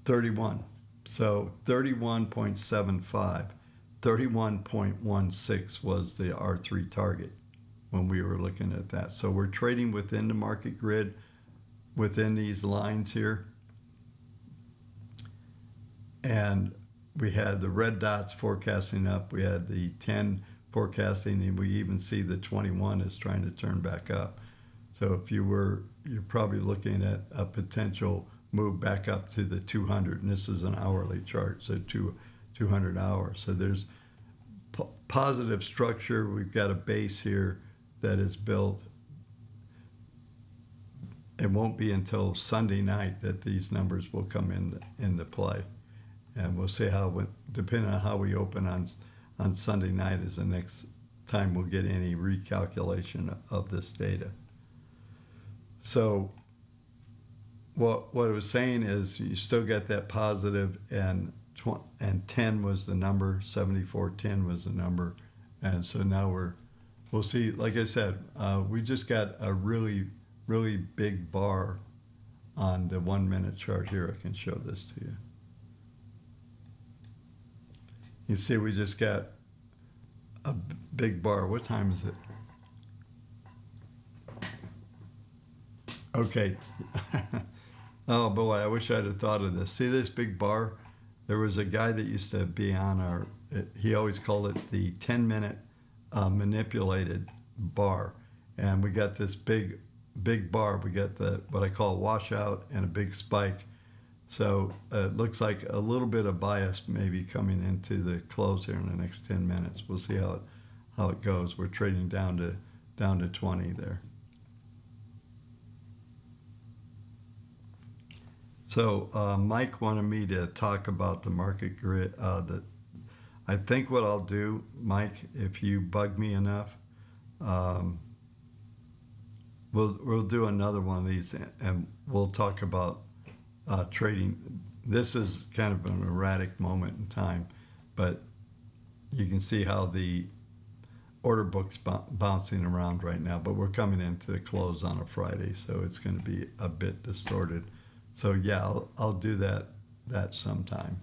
31. So 31.75. 31.16 was the R3 target when we were looking at that. So we're trading within the market grid, within these lines here. And we had the red dots forecasting up. We had the 10 forecasting, and we even see the 21 is trying to turn back up. So if you're probably looking at a potential move back up to the 200, and this is an hourly chart, so 200 hours. So there's positive structure. We've got a base here that is built. It won't be until Sunday night that these numbers will come into play. And we'll see how, depending on how we open on Sunday night is the next time we'll get any recalculation of this data. So what I was saying is you still get that positive, and 10 was the number, 74.10 was the number. And so now we'll see, like I said, we just got a really, really big bar on the 1 minute chart here. I can show this to you. You see we just got a big bar. What time is it? Okay. Oh boy, I wish I'd have thought of this. See this big bar? There was a guy that used to be on he always called it the 10-minute manipulated bar. And we got this big bar. We got what I call washout and a big spike. So it looks like a little bit of bias maybe coming into the close here in the next 10 minutes. We'll see how it goes. We're trading down to 20 there. So Mike wanted me to talk about the market grid. I think what I'll do, Mike, if you bug me enough, we'll do another one of these, and we'll talk about trading. This is kind of an erratic moment in time, but you can see how the order book's bouncing around right now, but we're coming into the close on a Friday, so it's going to be a bit distorted. So yeah, I'll do that sometime.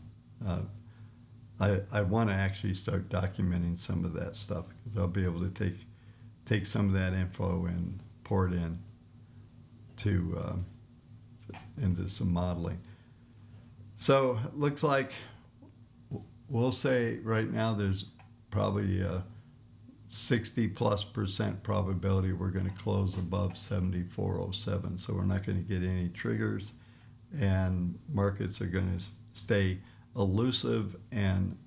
I want to actually start documenting some of that stuff, because I'll be able to take some of that info and pour it in into some modeling. So it looks like we'll say right now there's probably 60+% probability we're going to close above 74.07. So we're not going to get any triggers, and markets are going to stay elusive and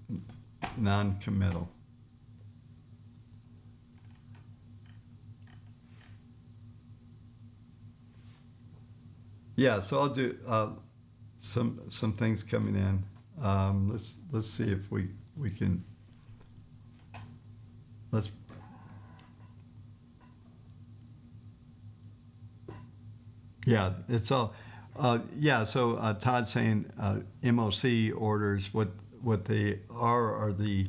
non-committal. Yeah, so I'll do some things coming in. Let's see if we can. Yeah, it's all. Yeah, so Todd's saying MOC orders, what they are the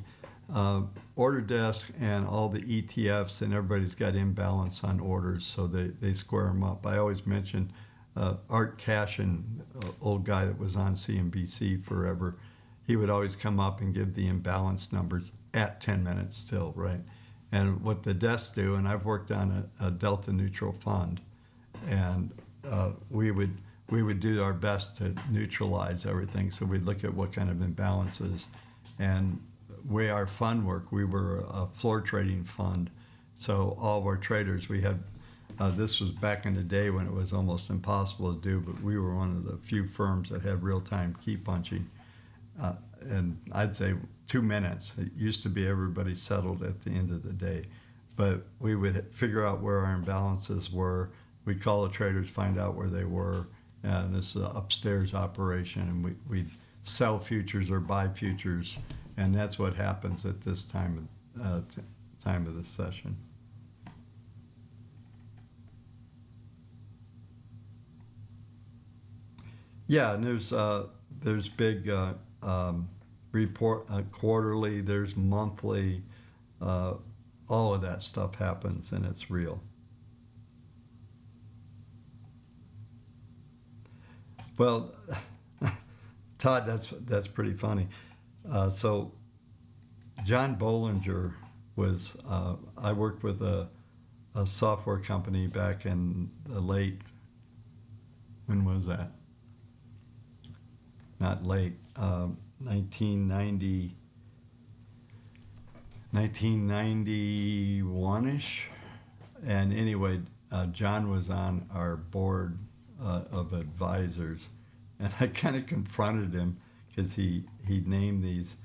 order desk and all the ETFs, and everybody's got imbalance on orders, so they square them up. I always mention Art Cashin, old guy that was on CNBC forever, he would always come up and give the imbalance numbers at 10 minutes still, right? And what the desks do, and I've worked on a delta neutral fund, and we would do our best to neutralize everything. So we'd look at what kind of imbalances, and way our fund worked, we were a floor trading fund. So all of our traders, we had, this was back in the day when it was almost impossible to do, but we were one of the few firms that had real-time key punching. And I'd say 2 minutes. It used to be everybody settled at the end of the day. But we would figure out where our imbalances were. We'd call the traders, find out where they were. And this is an upstairs operation. And we'd sell futures or buy futures. And that's what happens at this time of the session. Yeah, and there's big report quarterly, there's monthly, all of that stuff happens, and it's real. Well, Todd, that's pretty funny. So John Bollinger was, I worked with a software company back in the late, when was that? Not late, 1991-ish. And anyway, John was on our board of advisors. And I kind of confronted him because he named these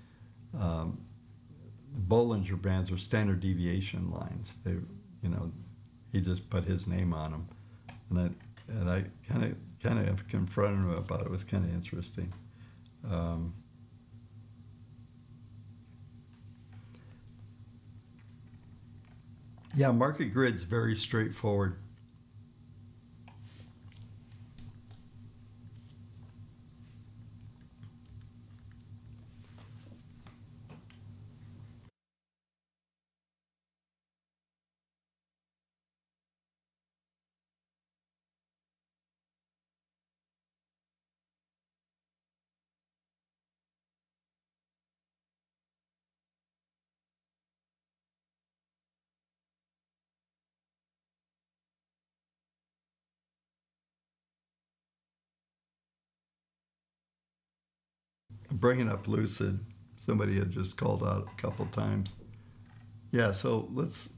Bollinger Bands were standard deviation lines. They, he just put his name on them. And I kind of confronted him about it. It was kind of interesting. Yeah, MarketGrid's very straightforward. Bringing up Lucid, somebody had just called out a couple times. Yeah, so let's.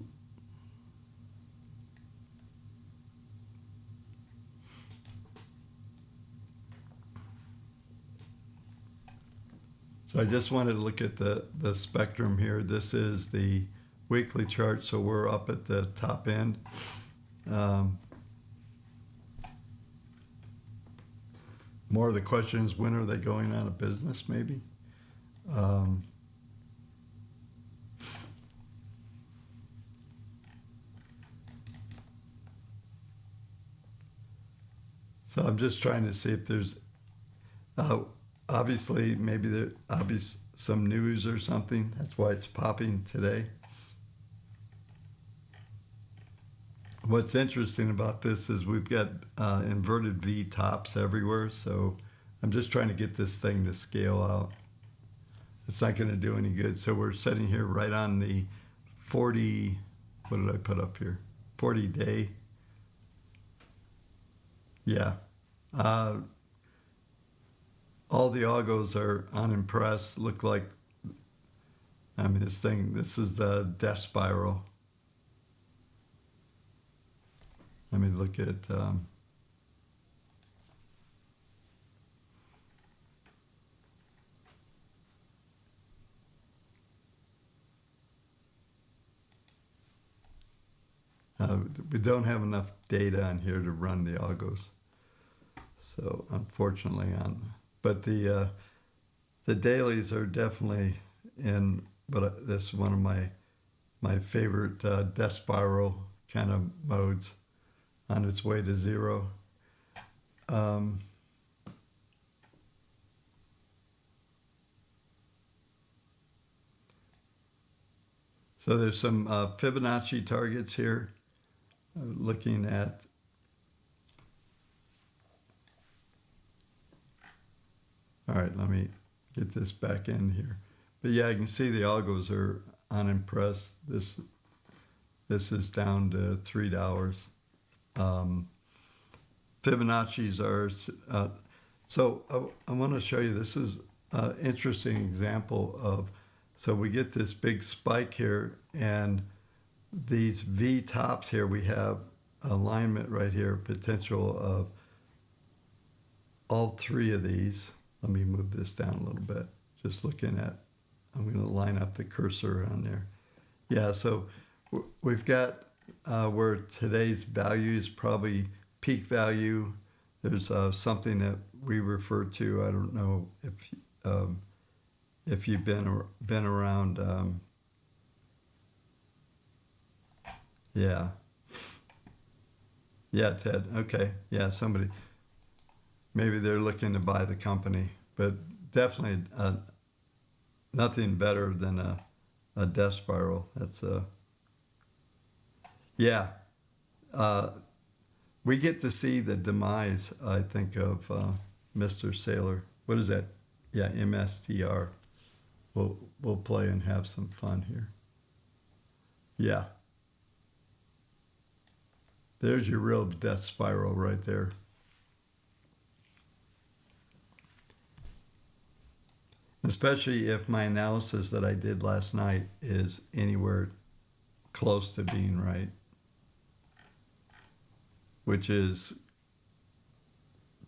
So I just wanted to look at the spectrum here. This is the weekly chart, so we're up at the top end. More of the question is, when are they going out of business, maybe? So I'm just trying to see if there's, obviously, maybe there's some news or something. That's why it's popping today. What's interesting about this is we've got inverted V tops everywhere, so I'm just trying to get this thing to scale out. It's not going to do any good. So we're sitting here right on the 40, what did I put up here? 40-day. Yeah. All the algos are unimpressed. Look like, I mean, this is the death spiral. Let me look at, we don't have enough data on here to run the algos. So unfortunately but the dailies are definitely in, but this is one of my favorite death spiral kind of modes, on its way to zero. So there's some Fibonacci targets here, looking at All right, let me get this back in here. But yeah, you can see the algos are unimpressed. This is down to $3. Fibonacci's are, so I want to show you, this is an interesting example of, so we get this big spike here, and these V tops here, we have alignment right here, potential of all three of these. Let me move this down a little bit. Just looking at, I'm going to line up the cursor on there. Yeah, so we've got where today's value is probably peak value. There's something that we refer to, I don't know if you've been around, yeah, Ted, okay, yeah, somebody, maybe they're looking to buy the company, but definitely nothing better than a death spiral. That's yeah. We get to see the demise, I think, of Mr. Sailor. What is that? Yeah, MSTR. We'll play and have some fun here. Yeah. There's your real death spiral right there. Especially if my analysis that I did last night is anywhere close to being right, which is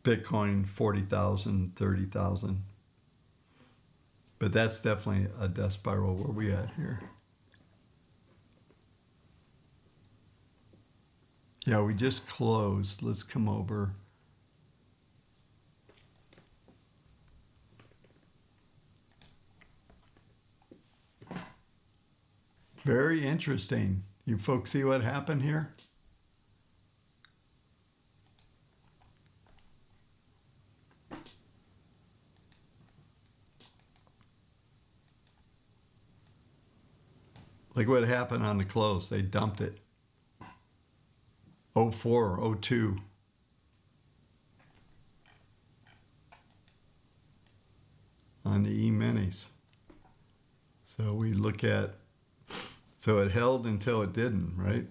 Bitcoin 40,000, 30,000. But that's definitely a death spiral. Where we at here? Yeah, we just closed. Let's come over. Very interesting. You folks see what happened here? Look what happened on the close. They dumped it. 04, 02. On the E-minis. So we look at, so it held until it didn't, right?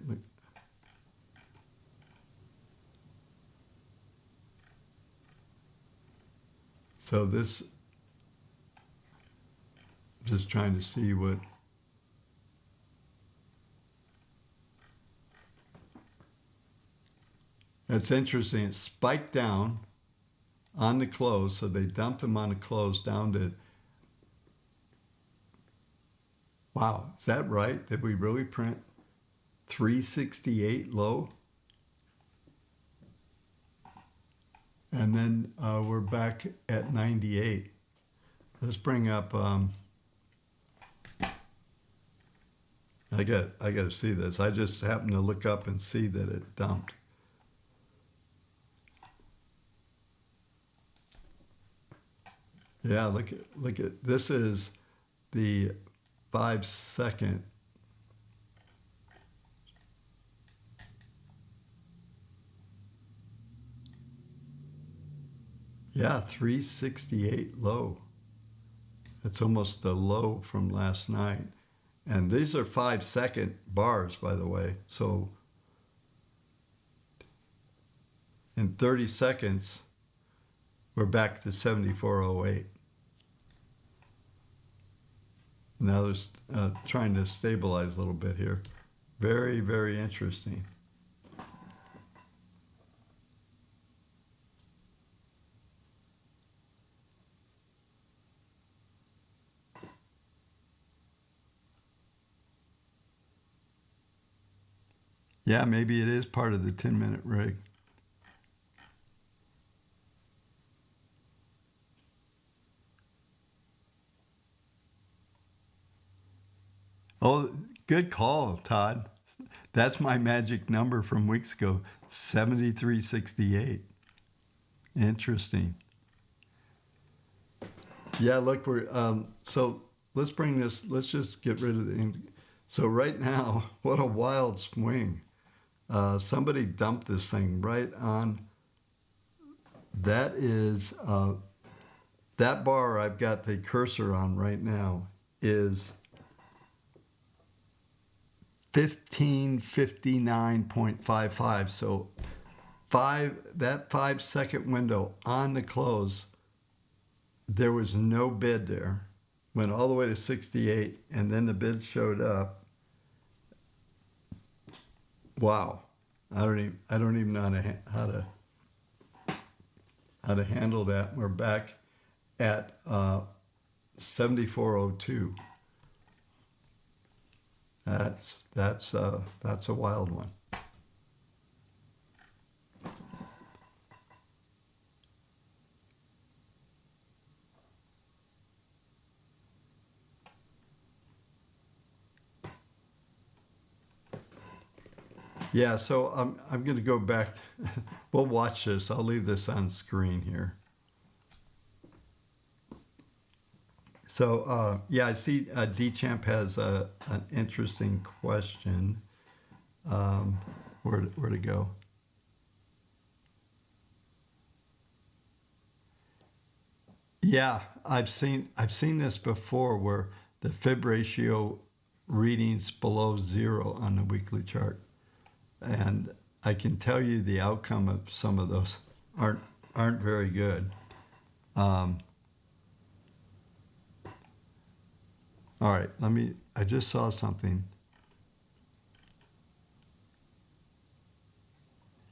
So this, just trying to see what, that's interesting. It spiked down on the close, so they dumped them on the close down to, wow, is that right? Did we really print 368 low? And then we're back at 98. Let's bring up, I got to see this. I just happened to look up and see that it dumped. Yeah, look at this is the 5 second. Yeah, 368 low. That's almost the low from last night. And these are 5 second bars, by the way. So in 30 seconds, we're back to 74.08. Now they're trying to stabilize a little bit here. Very, very interesting. Yeah, maybe it is part of the 10-minute rig. Oh, good call, Todd. That's my magic number from weeks ago, 7368. Interesting. Yeah, look, we're so let's bring this. Let's just get rid of the. So right now, what a wild swing! Somebody dumped this thing right on. That is that bar I've got the cursor on right now is 1559.55. So that 5-second window on the close, there was no bid there. Went all the way to 68, and then the bid showed up. Wow, I don't even know how to handle that. We're back at 74.02. That's a wild one. Yeah, so I'm going to go back. We'll watch this. I'll leave this on screen here. So yeah, I see DChamp has an interesting question. Where to go? Yeah, I've seen this before where the FebRatio readings below 0 on the weekly chart, and I can tell you the outcome of some of those aren't very good. All right, I just saw something.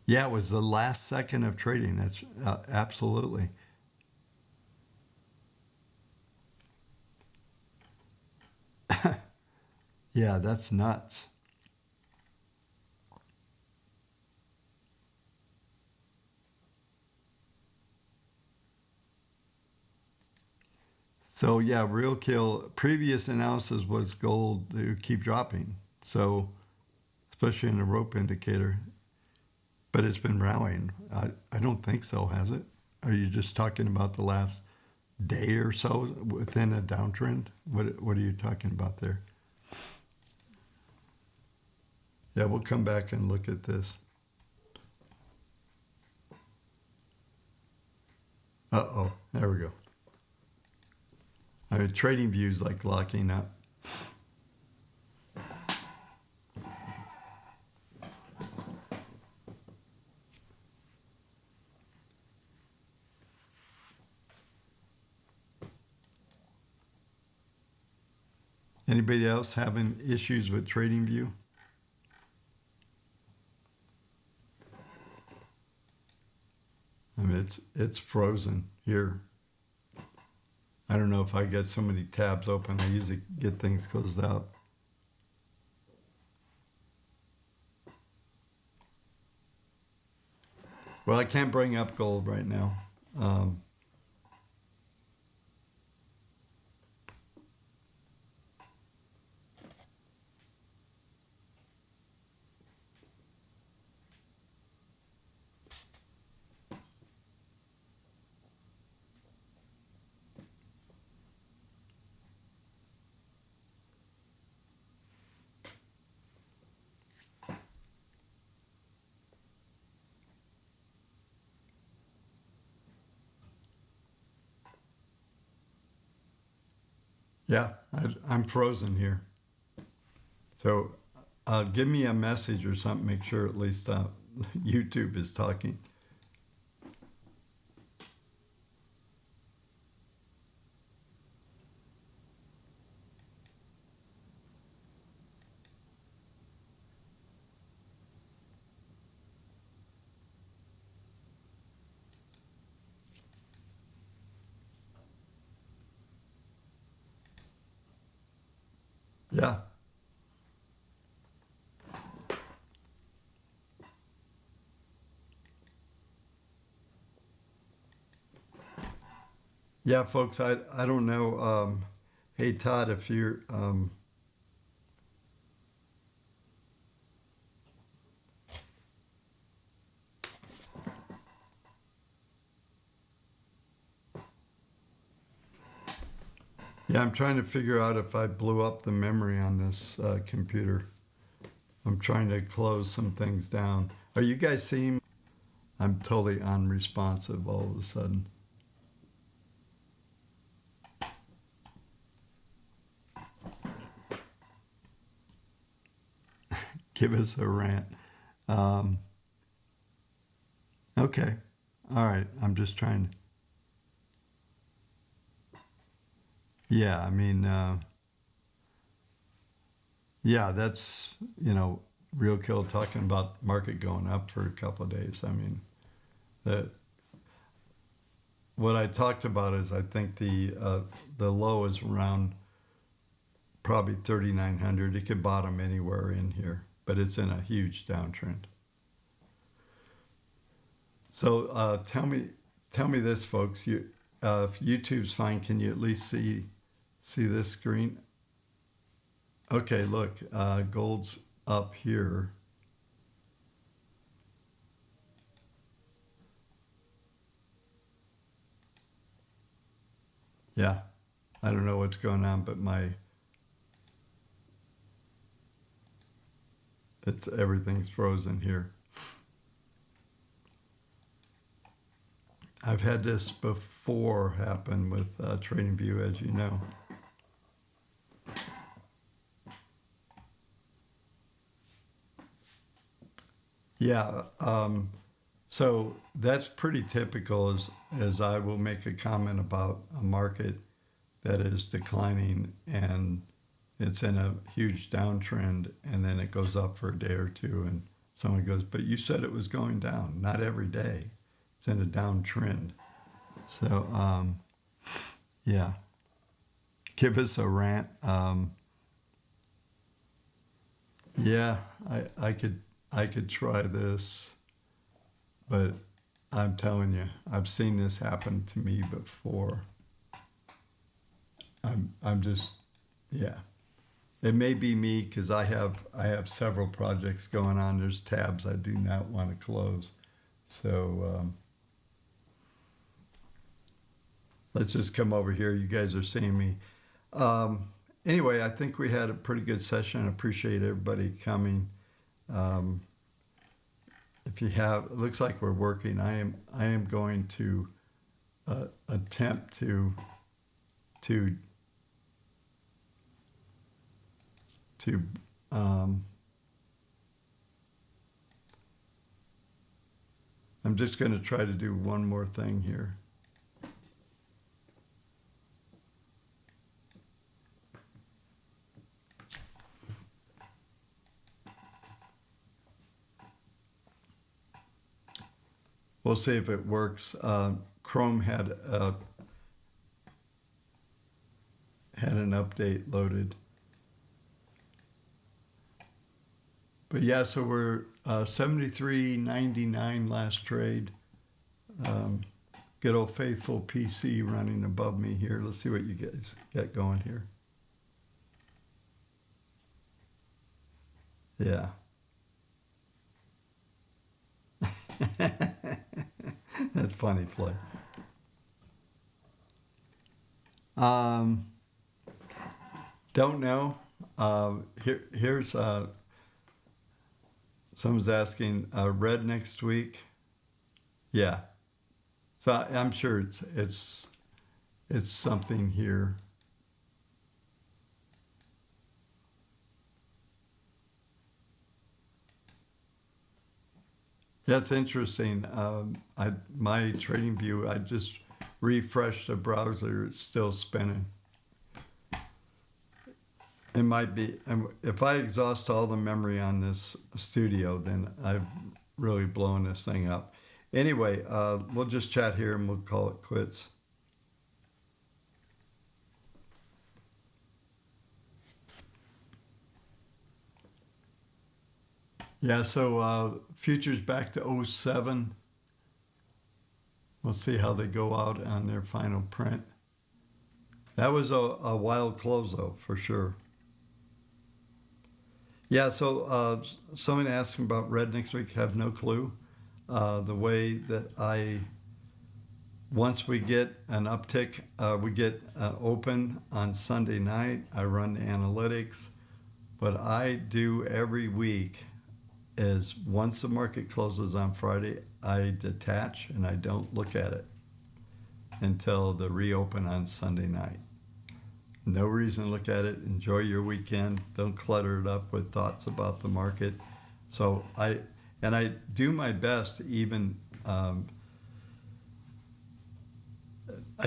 Yeah, it was the last second of trading. That's absolutely. Yeah, that's nuts. So yeah, real kill. Previous analysis was gold to keep dropping. So especially in the rope indicator, but it's been rallying. I don't think so, has it? Are you just talking about the last day or so within a downtrend? What are you talking about there? Yeah, we'll come back and look at this. Uh-oh, there we go. I mean, trading views like locking up. Anybody else having issues with TradingView? I mean, it's frozen here. I don't know if I get so many tabs open. I usually get things closed out. Well, I can't bring up gold right now. Yeah, I'm frozen here. So give me a message or something. Make sure at least YouTube is talking. Yeah. Yeah, folks, I don't know. Hey, Todd, if you're... Yeah, I'm trying to figure out if I blew up the memory on this computer. I'm trying to close some things down. Are you guys seeing? I'm totally unresponsive all of a sudden. Give us a rant. Okay. All right. I'm just trying. Yeah. I mean, yeah, that's, Real Kill talking about market going up for a couple of days. I mean, what I talked about is I think the low is around probably 3,900. It could bottom anywhere in here, but it's in a huge downtrend. So tell me this, folks. If YouTube's fine, can you at least see this screen? Okay, look, gold's up here. Yeah, I don't know what's going on, but everything's frozen here. I've had this before happen with TradingView, as you know. Yeah, so that's pretty typical as I will make a comment about a market that is declining and it's in a huge downtrend, and then it goes up for a day or two, and someone goes, but you said it was going down. Not every day. It's in a downtrend. So, yeah. Give us a rant. Yeah, I could try this, but I'm telling you, I've seen this happen to me before. I'm just, yeah. It may be me because I have several projects going on. There's tabs I do not want to close. So let's just come over here. You guys are seeing me. Anyway, I think we had a pretty good session. I appreciate everybody coming. If you have, it looks like we're working. I am going to attempt to I'm just going to try to do one more thing here. We'll see if it works. Chrome had an update loaded. But yeah, so we're 73.99 last trade. Good old faithful PC running above me here. Let's see what you guys get going here. Yeah. That's funny, Floyd. Don't know. Here's someone's asking red next week. Yeah. So I'm sure it's something here. That's interesting. My TradingView, I just refreshed the browser. It's still spinning. It might be. If I exhaust all the memory on this studio, then I've really blown this thing up. Anyway, we'll just chat here and we'll call it quits. Yeah, so futures back to 07. We'll see how they go out on their final print. That was a wild close, though, for sure. Yeah, so someone asking about red next week, have no clue. The way that once we get an uptick, we get open on Sunday night, I run the analytics. What I do every week is once the market closes on Friday, I detach and I don't look at it until the reopen on Sunday night. No reason to look at it. Enjoy your weekend. Don't clutter it up with thoughts about the market. So I do my best to even, I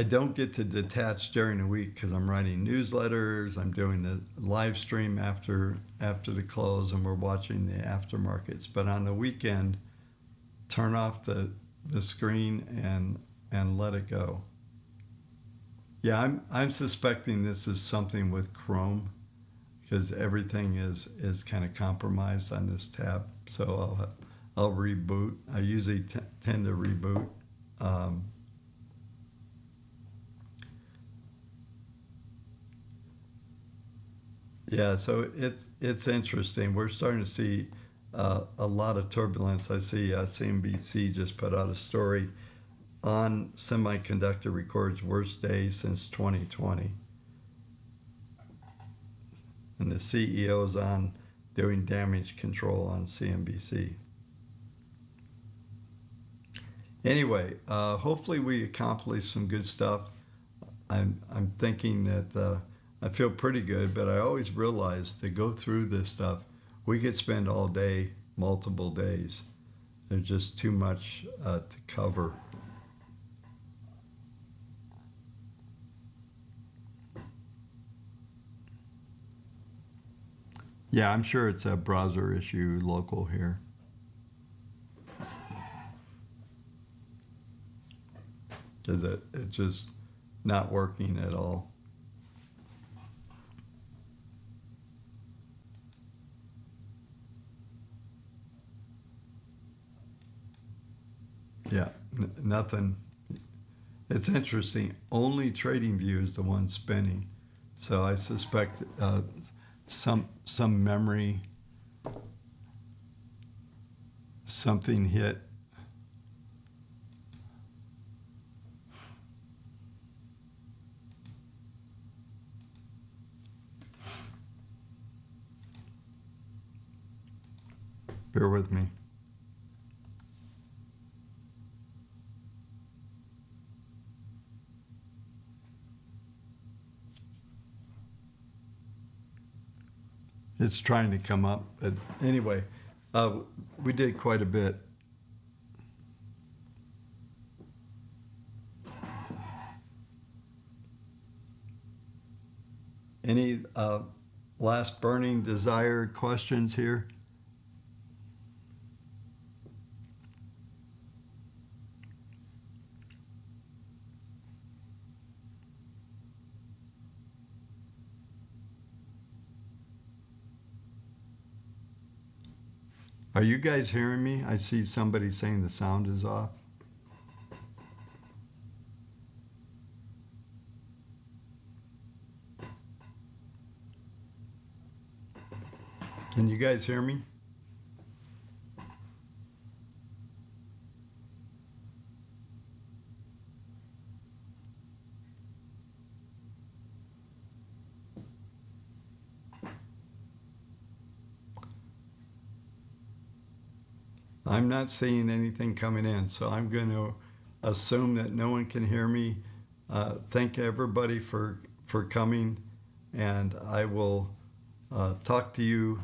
don't get to detach during the week because I'm writing newsletters, I'm doing the live stream after the close, and we're watching the aftermarkets. But on the weekend, turn off the screen and let it go. Yeah, I'm suspecting this is something with Chrome because everything is kind of compromised on this tab. So I'll reboot. I usually tend to reboot. Yeah, so it's interesting. We're starting to see a lot of turbulence. I see CNBC just put out a story on semiconductor records worst day since 2020. And the CEO's on doing damage control on CNBC. Anyway, hopefully we accomplish some good stuff. I'm thinking that I feel pretty good, but I always realize to go through this stuff, we could spend all day, multiple days. There's just too much to cover. Yeah, I'm sure it's a browser issue local here. Because it's just not working at all. Yeah, nothing. It's interesting. Only TradingView is the one spinning. So I suspect some memory, something hit. Bear with me. It's trying to come up, but anyway, we did quite a bit. Any last burning desire questions here? Are you guys hearing me? I see somebody saying the sound is off. Can you guys hear me? I'm not seeing anything coming in, so I'm going to assume that no one can hear me. Thank everybody for coming, and I will talk to you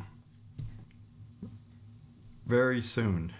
very soon.